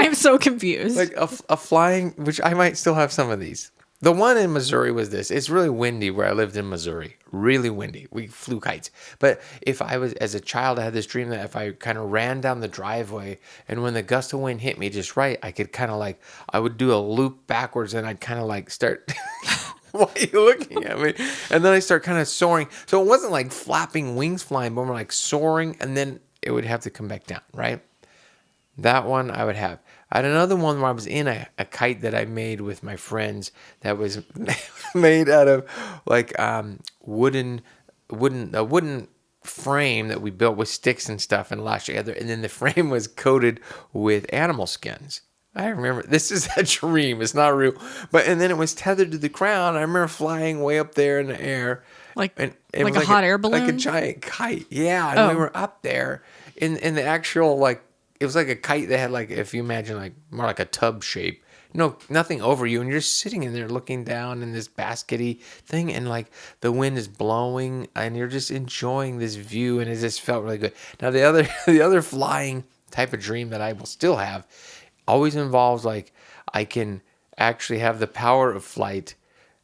I'm so confused. like a flying, which I might still have some of these. The one in Missouri was this. It's really windy where I lived in Missouri. Really windy. We flew kites. But if I was, as a child, I had this dream that if I kind of ran down the driveway and when the gust of wind hit me just right, I could kind of like, I would do a loop backwards and I'd kind of like start, why are you looking at me? And then I start kind of soaring. So it wasn't like flapping wings flying, but more like soaring, and then it would have to come back down, right? That one I would have. I had another one where I was in a kite that I made with my friends that was made out of like wooden frame that we built with sticks and stuff and lashed together, and then the frame was coated with animal skins. I remember, this is a dream, it's not real, and then it was tethered to the ground. I remember flying way up there in the air, like and it like was a hot air like a balloon? giant kite. Yeah, and we were up there in the actual like. It was like a kite that had like, if you imagine like more like a tub shape, nothing over you. And you're just sitting in there looking down in this baskety thing. And like the wind is blowing and you're just enjoying this view. And it just felt really good. Now the other flying type of dream that I will still have always involves like, I can actually have the power of flight,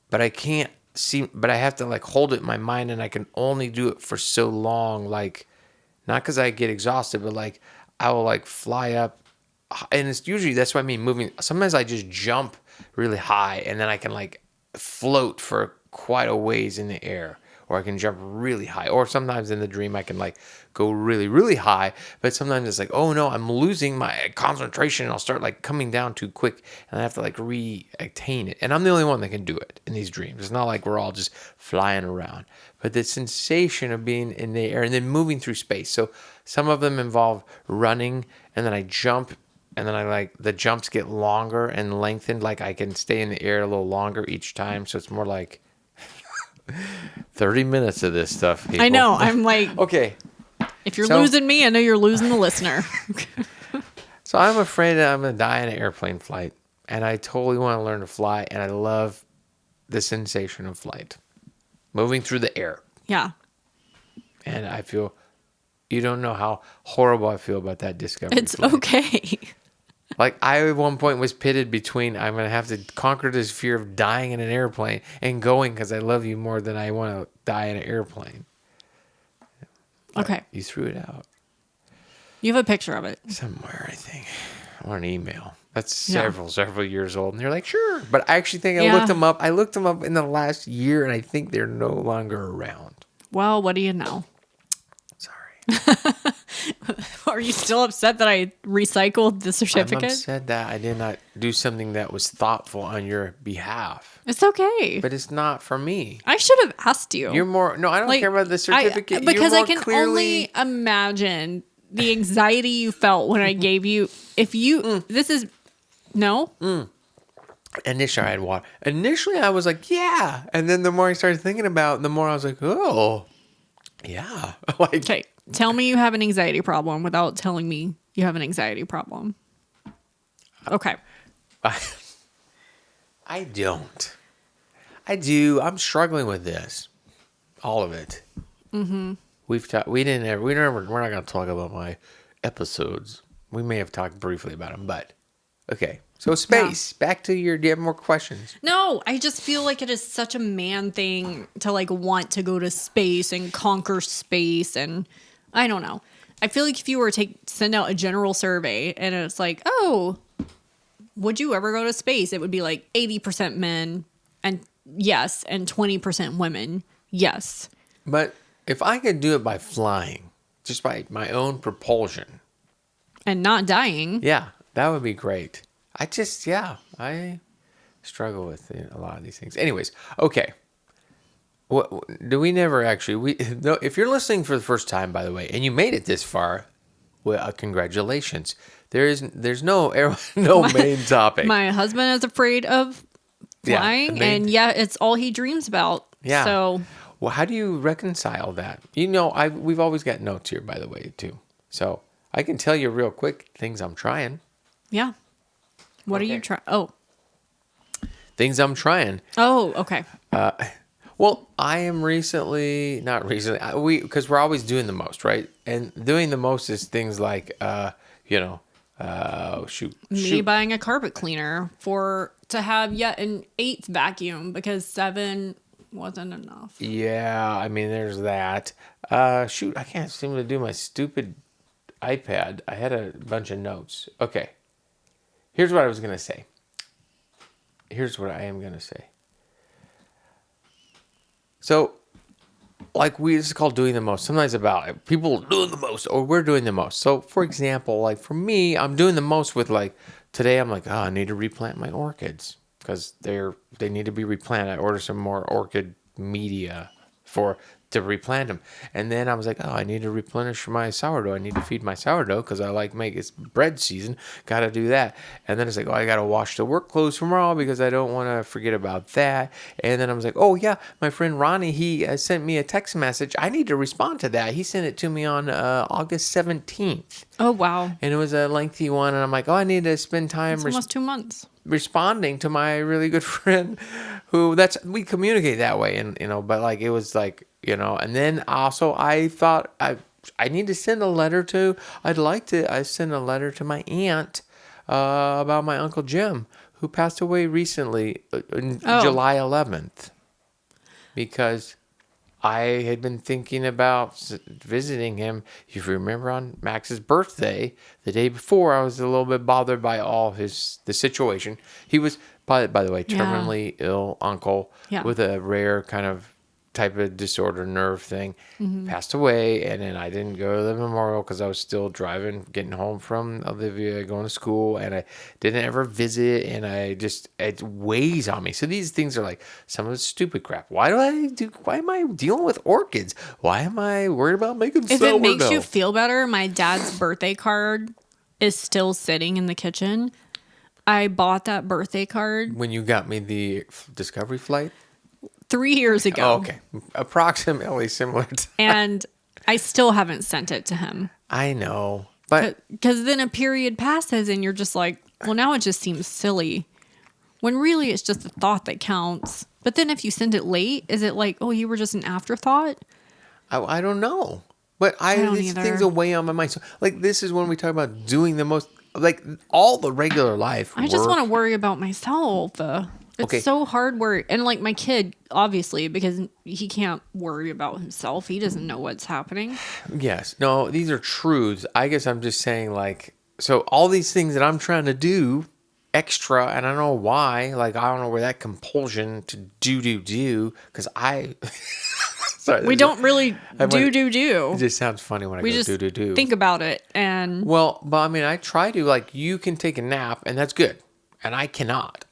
but I can't see, but I have to like hold it in my mind and I can only do it for so long. Like, not because I get exhausted, but like, I will like fly up, and it's usually, that's what I mean, moving. Sometimes I just jump really high and then I can like float for quite a ways in the air, or I can jump really high, or sometimes in the dream I can like go really, really high, but sometimes it's like, oh no, I'm losing my concentration and I'll start like coming down too quick and I have to like re-attain it. And I'm the only one that can do it in these dreams. It's not like we're all just flying around, but the sensation of being in the air and then moving through space. So some of them involve running and then I jump and then I like the jumps get longer and lengthened. Like I can stay in the air a little longer each time. So it's more like 30 minutes of this stuff, people. I know. I'm like, Okay. if you're So- losing me, I know you're losing the listener. So I'm afraid that I'm going to die in an airplane flight. And I totally want to learn to fly. And I love the sensation of flight. Moving through the air. Yeah. And I feel, you don't know how horrible I feel about that discovery It's flight. okay. Like I at one point was pitted between, I'm going to have to conquer this fear of dying in an airplane and going because I love you more than I want to die in an airplane. But Okay. You threw it out You have a picture of it. somewhere, I think, on an email. That's Yeah. several years old. And they're like, sure. But I actually think I Yeah. looked them up. I looked them up in the last year and I think they're no longer around. Well, what do you know? Sorry. Are you still upset that I recycled the I'm certificate? upset that I did not do something that was thoughtful on your behalf. It's okay. But it's not for me. I should have asked you. You're more, no, I don't Like, care about the certificate. because You're I more can clearly, only imagine the anxiety you felt when I gave you. If you, this is no. Initially, I had water. Initially, I was like, yeah. And then the more I started thinking about it, the more I was like, oh, yeah. Like, Okay, tell me you have an anxiety problem without telling me you have an anxiety problem. Okay. I don't. I do. I'm struggling with this. All of it. Mm-hmm. We're not going to talk about my episodes. We may have talked briefly about them, but okay. So space. Back to do you have more questions? No, I just feel like it is such a man thing to like want to go to space and conquer space, and I don't know. I feel like if you were to send out a general survey and it's like, oh, would you ever go to space? It would be like 80% men and yes, and 20% women. Yes. But if I could do it by flying, just by my own propulsion, and not dying. Yeah, that would be great. I struggle with a lot of these things. Anyways, okay. What do we never actually? No, if you're listening for the first time, by the way, and you made it this far, well, congratulations. There's no no main topic. My husband is afraid of Yeah, flying, main- and yeah, it's all he dreams about. Yeah. So Well, how do you reconcile that? We've always got notes here, by the way, too. So I can tell you real quick things I'm trying. yeah. What are you Okay. trying? Oh, Trying. okay. Well, I am not recently, because we're always doing the most, right? And doing the most is things like, Me buying a carpet cleaner to have yet an 8th vacuum because 7 wasn't enough. Yeah, I mean, there's that. I can't seem to do my stupid iPad. I had a bunch of notes. Okay. Here's what I was going to say. Here's what I am going to say. So, this is called doing the most. Sometimes about people doing the most or we're doing the most. So, for example, like for me, I'm doing the most with today I'm like, I need to replant my orchids because they need to be replanted. I ordered some more orchid media to replant them. And then I was like, I need to replenish my sourdough. I need to feed my sourdough because it's bread season. Got to do that. And then it's like, I got to wash the work clothes tomorrow because I don't want to forget about that. And then I was like, my friend Ronnie, he sent me a text message. I need to respond to that. He sent it to me on August 17th. Oh, wow. And it was a lengthy one. And I'm like, I need to spend time It's almost 2 months. responding to my really good friend we communicate that way. And, but it was and then also I thought I need to send a letter I send a letter to my aunt about my Uncle Jim who passed away recently on July 11th because I had been thinking about visiting him. If you remember on Max's birthday, the day before, I was a little bit bothered by the situation. He was, by the way, terminally ill uncle with a rare kind of type of disorder, nerve thing, passed away. And then I didn't go to the memorial because I was still driving, getting home from Olivia, going to school, and I didn't ever visit. And it weighs on me. So these things are like some of the stupid crap. Why am I dealing with orchids? Why am I worried about making If sourdough? it makes you feel better, my dad's birthday card is still sitting in the kitchen. I bought that birthday card When you got me the Discovery flight? 3 years ago. Oh, okay. Approximately similar to And I still haven't sent it to him. I know. But Because then a period passes and you're just like, well, now it just seems silly. When really it's just the thought that counts. But then if you send it late, is it like, you were just an afterthought? I don't know. But don't these either. things are way on my mind. So this is when we talk about doing the most, all the regular life. I just want to worry about myself. It's Okay. so hard work. And my kid, obviously, because he can't worry about himself. He doesn't know what's happening. Yes. No, these are truths. I guess I'm just saying so all these things that I'm trying to do extra, and I don't know why, I don't know where that compulsion to do, because sorry. We don't really do. It just sounds funny when I We go just do. think about it. And Well, but I mean, I try to, you can take a nap, and that's good. And I cannot.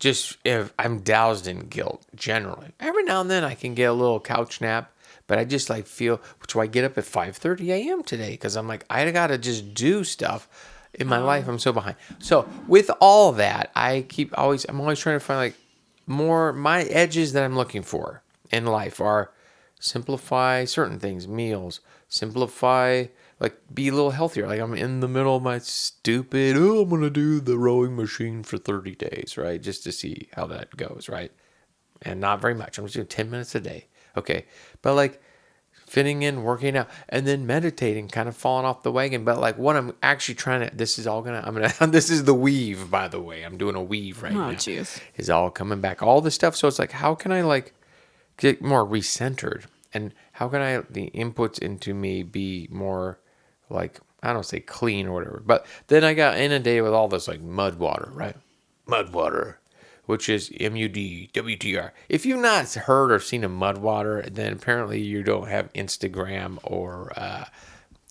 If I'm doused in guilt, generally. Every now and then I can get a little couch nap, but I just feel, which I get up at 5:30 a.m. today, because I'm like, I got to just do stuff in my life. I'm so behind. So with all that, I'm always trying to find more, my edges that I'm looking for in life are simplify certain things, meals, simplify, be a little healthier. I'm in the middle of my stupid, I'm going to do the rowing machine for 30 days, right? Just to see how that goes, right? And not very much. I'm just doing 10 minutes a day. Okay. But fitting in, working out, and then meditating, kind of falling off the wagon. But what I'm actually trying to, this is the weave, by the way. I'm doing a weave right now. oh, jeez. Is all coming back. All this stuff. So it's how can I get more recentered? And how can the inputs into me be more I don't say clean or whatever. But then I got inundated with all this mud water, right? Mud water, which is MUDWTR. If you've not heard or seen a mud water, then apparently you don't have Instagram or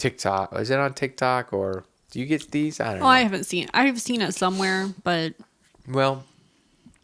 TikTok. Is it on TikTok or do you get these? I don't Oh, know. I haven't seen it. I've seen it somewhere, but Well,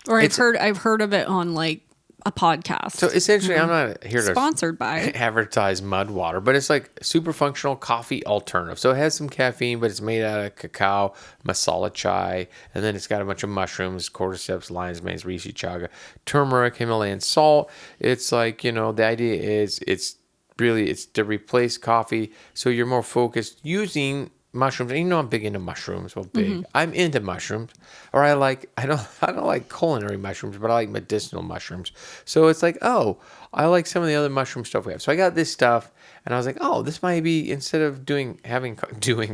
or It's- I've heard of it on like a podcast. so essentially, I'm not here to Sponsored by. advertise mud water, but it's like super functional coffee alternative. So it has some caffeine, but it's made out of cacao, masala chai, and then it's got a bunch of mushrooms, cordyceps, lion's mane, reishi chaga, turmeric, Himalayan salt. It's like, the idea is it's to replace coffee, so you're more focused using mushrooms. And I'm big into mushrooms. Well, big. I'm into mushrooms, or I don't like culinary mushrooms, but I like medicinal mushrooms. So it's like, oh, I like some of the other mushroom stuff we have. So I got this stuff, and I was like, oh, this might be, instead of doing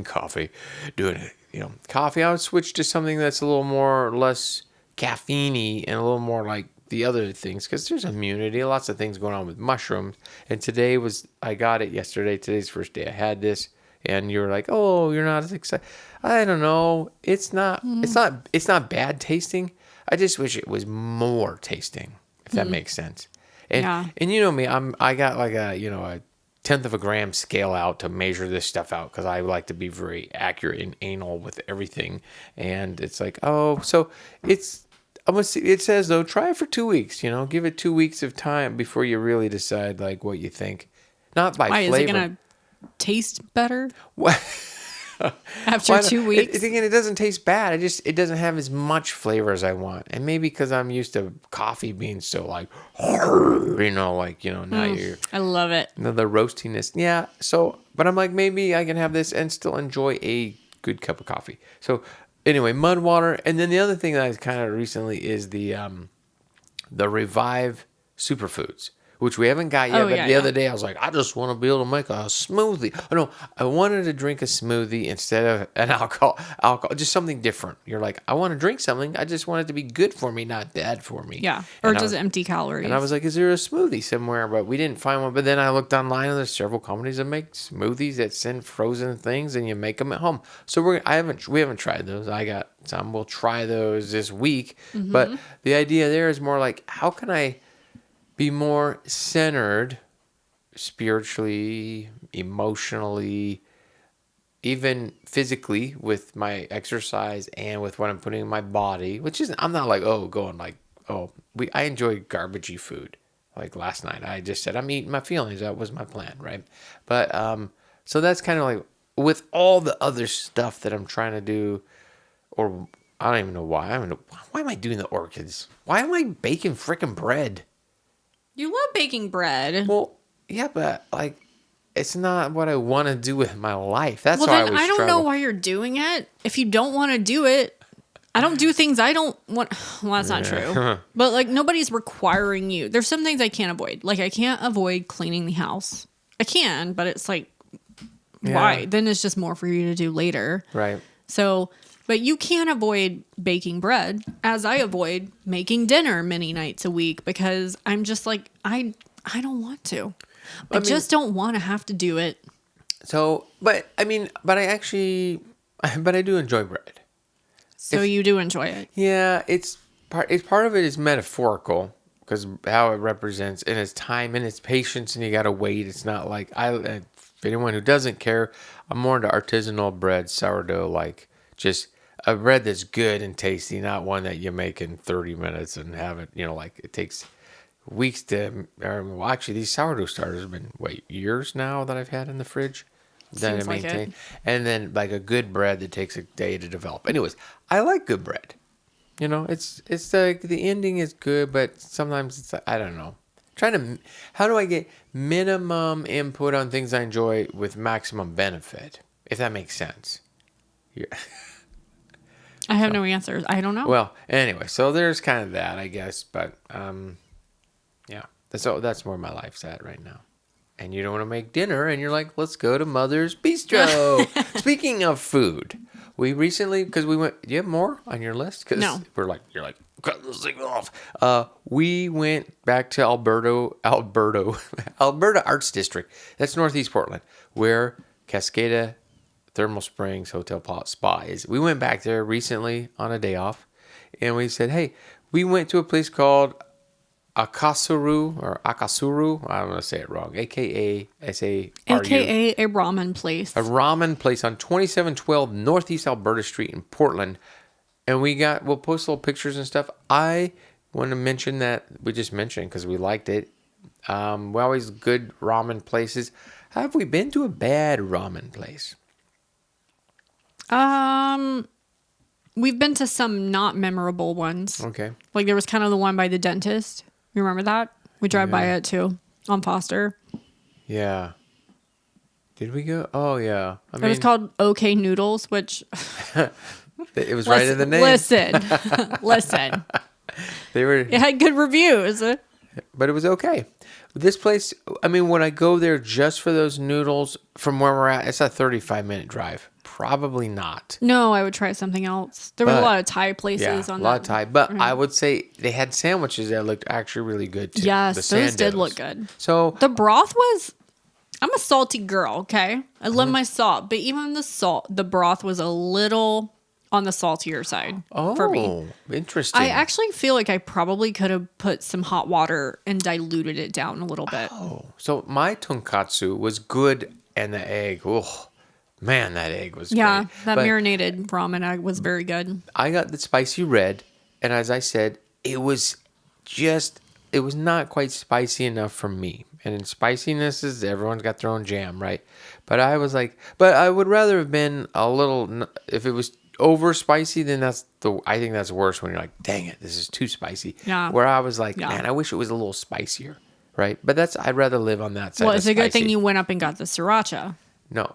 coffee, I would switch to something that's a little more or less caffeine-y and a little more like the other things, because there's immunity, lots of things going on with mushrooms. And I got it yesterday. Today's the first day I had this, and you're like, oh, you're not as excited. I don't know. It's not bad tasting. I just wish it was more tasting, if that makes sense. And Yeah. and you know me, I got like a tenth of a gram scale out to measure this stuff out, because I like to be very accurate and anal with everything. And it's like, oh, so it says though, try it for 2 weeks. Give it 2 weeks of time before you really decide like what you think. Not by Why flavor. is it gonna taste better What? after 2 weeks? Again, it doesn't taste bad. It doesn't have as much flavor as I want, and maybe because I'm used to coffee being so like, now you're I love it. the roastiness. Yeah. So, but I'm like, maybe I can have this and still enjoy a good cup of coffee. So, anyway, mud water, and then the other thing that I kind of recently is the Revive superfoods, which we haven't got yet. Oh, But yeah, the yeah. other day I was like, I just want to be able to make a smoothie. Oh no, I wanted to drink a smoothie instead of an alcohol, just something different. You're like, I want to drink something. I just want it to be good for me, not bad for me. Yeah. Or And I just was- empty calories. And I was like, is there a smoothie somewhere? But we didn't find one. But then I looked online, and there's several companies that make smoothies that send frozen things, and you make them at home. So we haven't tried those. I got some. We'll try those this week. But the idea there is more like, how can I be more centered spiritually, emotionally, even physically, with my exercise and with what I'm putting in my body, I'm not like, I enjoy garbagey food. Like last night, I just said, I'm eating my feelings. That was my plan, right? But, so that's kind of like, with all the other stuff that I'm trying to do, or I don't even know why. Why am I doing the orchids? Why am I baking frickin' bread? You love baking bread. Well, yeah, but like, it's not what I want to do with my life. That's Well, why then I I don't know why you're doing it. If you don't want to do it, I don't do things I don't want. Well, that's not true. But like, nobody's requiring you. There's some things I can't avoid. Like, I can't avoid cleaning the house. I can, but it's like, why? Then it's just more for you to do later. Right. So, but you can't avoid baking bread, as I avoid making dinner many nights a week, because I'm just like, I don't want to. I just don't want to have to do it. So, but I do enjoy bread. So you do enjoy it. Yeah, part of it is metaphorical, because how it represents, and it's time and it's patience, and you got to wait. It's not like for anyone who doesn't care, I'm more into artisanal bread, sourdough, like just a bread that's good and tasty, not one that you make in 30 minutes and have it, like it takes weeks actually, these sourdough starters have been, years now that I've had in the fridge. That Seems I like maintain. it. And then like a good bread that takes a day to develop. Anyways, I like good bread. It's like the ending is good, but sometimes it's like, I don't know. How do I get minimum input on things I enjoy with maximum benefit? If that makes sense. Yeah. I have no answers. I don't know. Well, anyway, so there's kind of that, I guess, but yeah. That's where my life's at right now. And you don't want to make dinner, and you're like, let's go to Mother's Bistro. Speaking of food, we recently, because we went, do you have more on your list? Cause No. you're like, cut this thing off. We went back to Alberta Arts District. That's Northeast Portland, where Cascada Thermal Springs Hotel Spa is. We went back there recently on a day off, and we said, hey, we went to a place called Akasuru or Akasuru. I'm going to say it wrong. AKASARU. AKA a ramen place. A ramen place on 2712 Northeast Alberta Street in Portland. And we'll post little pictures and stuff. I want to mention that we just mentioned because we liked it. We always good ramen places. Have we been to a bad ramen place? We've been to some not memorable ones. Okay. Like there was kind of the one by the dentist. You remember that? We drive by it too on Foster. Yeah. Did we go? Oh, yeah. It was called OK Noodles, which it was right in the name. Listen. It had good reviews. But it was okay. This place, I mean, when I go there just for those noodles from where we're at, it's a 35-minute drive. Probably not. No, I would try something else. There was a lot of Thai places on that. A lot of Thai. But I would say they had sandwiches that looked actually really good too. Yes, those did look good. So the broth was, I'm a salty girl, okay? I love my salt. But even the broth was a little on the saltier side for me. Interesting. I actually feel like I probably could have put some hot water and diluted it down a little bit. Oh, so my tonkatsu was good and the egg. Oh, man, that egg was yeah, great. that But marinated ramen egg was very good. I got the spicy red, and as I said, it was not quite spicy enough for me. And in spiciness is everyone's got their own jam, right? But I was like, but I would rather have been a little, if it was over spicy, then I think that's worse when you're like, dang it, this is too spicy. Yeah. Where I was like, man, I wish it was a little spicier, right? But I'd rather live on that side. Well, of it's a good thing spicy. you went up and got the sriracha. No.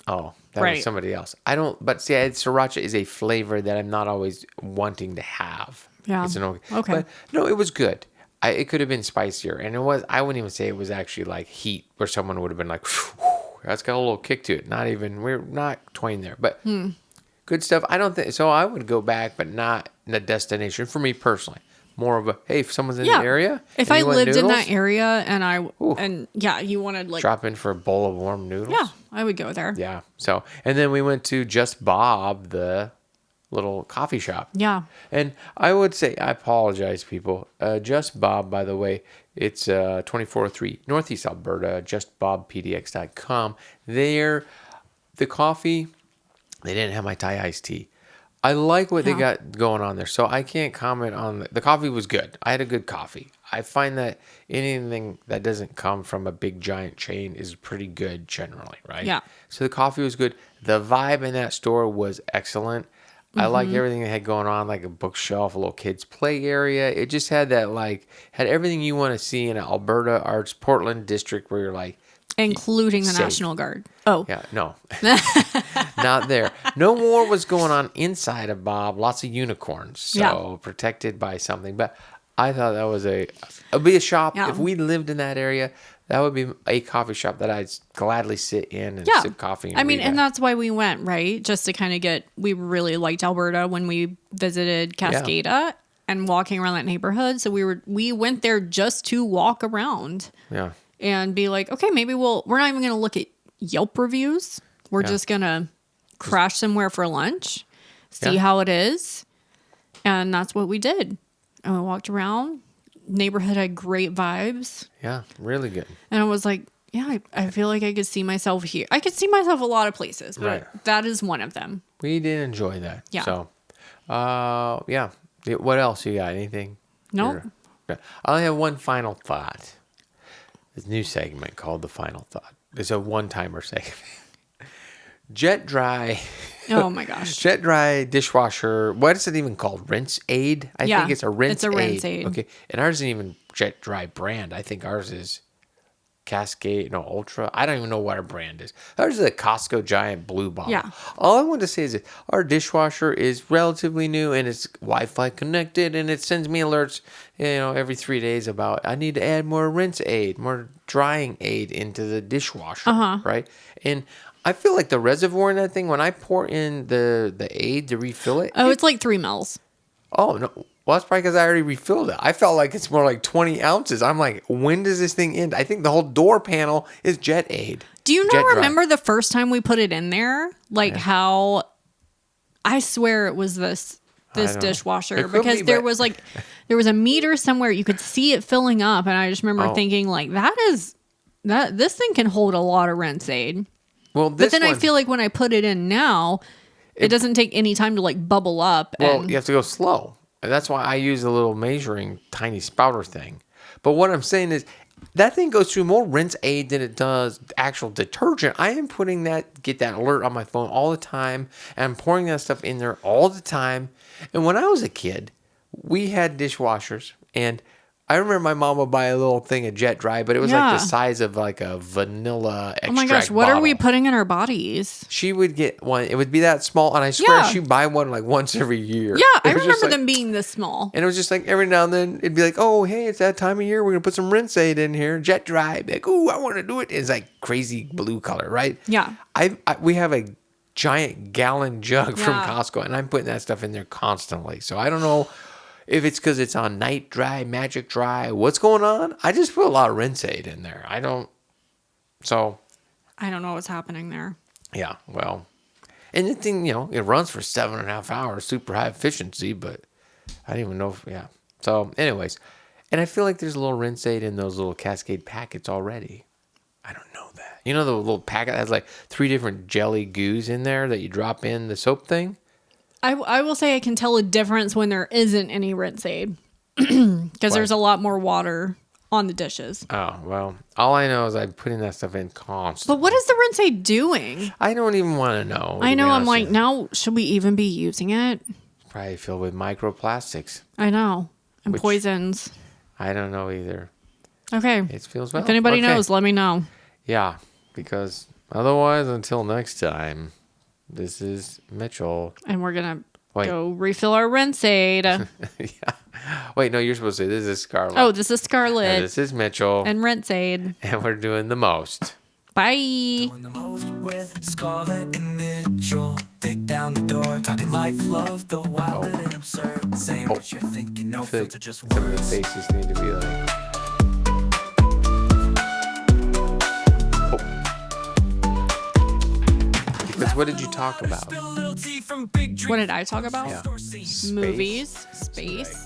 Oh, that Right. was somebody else. But see, sriracha is a flavor that I'm not always wanting to have. Yeah. It's Okay. But no, it was good. It could have been spicier. And I wouldn't even say it was actually like heat where someone would have been like, that's got a little kick to it. We're not toying there. But good stuff. I don't think, so I would go back, but not in a destination for me personally. More of a, hey, if someone's in the area. If and I you want lived in noodles, that area you wanted like, drop in for a bowl of warm noodles. yeah, I would go there. Yeah. So, and then we went to Just Bob, the little coffee shop. Yeah. And I would say, I apologize, people. Just Bob, by the way, it's 2403 Northeast Alberta, justbobpdx.com. The coffee, they didn't have my Thai iced tea. I like what they got going on there, so I can't comment on the coffee was good. I had a good coffee. I find that anything that doesn't come from a big giant chain is pretty good generally, right? Yeah. So the coffee was good. The vibe in that store was excellent. I liked everything they had going on, like a bookshelf, a little kids' play area. It just had that, had everything you want to see in an Alberta Arts Portland district where you're like, Including the safe. National Guard. Oh. Yeah, no. Not there. No more was going on inside of Bob. Lots of unicorns. So protected by something. But I thought that was it'd be a shop. Yeah. If we lived in that area, that would be a coffee shop that I'd gladly sit in and sip coffee. And that's why we went, right? Just to kind of we really liked Alberta when we visited Cascada and walking around that neighborhood. So we went there just to walk around. Yeah. And be like, okay, maybe we're not even going to look at Yelp reviews. We're just going to crash somewhere for lunch, see how it is. And that's what we did. And we walked around. Neighborhood had great vibes. Yeah, really good. And I was like, yeah, I feel like I could see myself here. I could see myself a lot of places, but that is one of them. We did enjoy that. Yeah. So, yeah. What else you got? Anything? Nope. I only have one final thought. This new segment called The Final Thought. It's a one-timer segment. Jet Dry. Oh my gosh. Jet Dry dishwasher. What is it even called? Rinse Aid? I think it's a Rinse Aid. It's a Rinse Aid. Okay. And ours isn't even Jet Dry brand. I think ours is Cascade, Ultra. I don't even know what our brand is. Ours is a Costco giant blue bottle. Yeah. All I want to say is that our dishwasher is relatively new and it's Wi-Fi connected and it sends me alerts, every 3 days about I need to add more rinse aid, more drying aid into the dishwasher, right? And I feel like the reservoir in that thing, when I pour in the aid to refill it. Oh, it's like 3 mils. Oh, no. Well, that's probably because I already refilled it. I felt like it's more like 20 ounces. I'm like, when does this thing end? I think the whole door panel is Jet Aid. Do you Jet not Dry. remember the first time we put it in there? Like how I swear it was this I don't know. dishwasher It could because be, there but- was like there was a meter somewhere. You could see it filling up. And I just remember thinking like, this thing can hold a lot of rinse aid. Well, But then I feel like when I put it in now, it doesn't take any time to like bubble up. Well, And you have to go slow. And that's why I use a little measuring tiny spouter thing. But what I'm saying is that thing goes through more rinse aid than it does actual detergent. I am get that alert on my phone all the time. And I'm pouring that stuff in there all the time. And when I was a kid, we had dishwashers. And I remember my mom would buy a little thing of Jet Dry, but it was like the size of like a vanilla extract oh my gosh, what are we bottle. putting in our bodies? She would get one. It would be that small, and I swear she'd buy one like once every year. Yeah, I It was just remember like- them being this small. And it was just like every now and then it'd be like, oh, hey, it's that time of year. We're going to put some rinse aid in here. Jet Dry. Be like, ooh, I want to do it. It's like crazy blue color, right? Yeah. We have a giant gallon jug from Yeah. Costco, and I'm putting that stuff in there constantly. So I don't know if it's because it's on night dry, magic dry, what's going on. I just put a lot of rinse aid in there. I don't know what's happening there. Yeah, well, and the thing, it runs for 7.5 hours, super high efficiency, but I didn't even know So anyways, and I feel like there's a little rinse aid in those little Cascade packets already. I don't know that. You know the little packet that has like 3 different jelly goos in there that you drop in the soap thing? I will say I can tell a difference when there isn't any rinse aid because there's a lot more water on the dishes. Oh, well, all I know is I'm putting that stuff in constantly. But what is the rinse aid doing? I don't even want to know. I to know. be I'm honest like, with you. now should we even be using it? Probably filled with microplastics. I know. And Which- poisons. I don't know either. Okay. It feels well. If anybody Okay. knows, let me know. Yeah, because otherwise, until next time, this is Mitchell. And we're going Wait. to go refill our rinse aid. Yeah. Wait, no, you're supposed to say this is Scarlet. Oh, this is Scarlet. And this is Mitchell. And rinse aid. And we're doing the most. Bye. Doing the most with Scarlet and Mitchell. Dig down the door, talking life, love, the wild and absurd. Saying what you're thinking, no I feel like filter, just some of the words. faces need to be like. Because what did you talk about? What did I talk about? Yeah. Movies, space.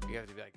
You have to be like.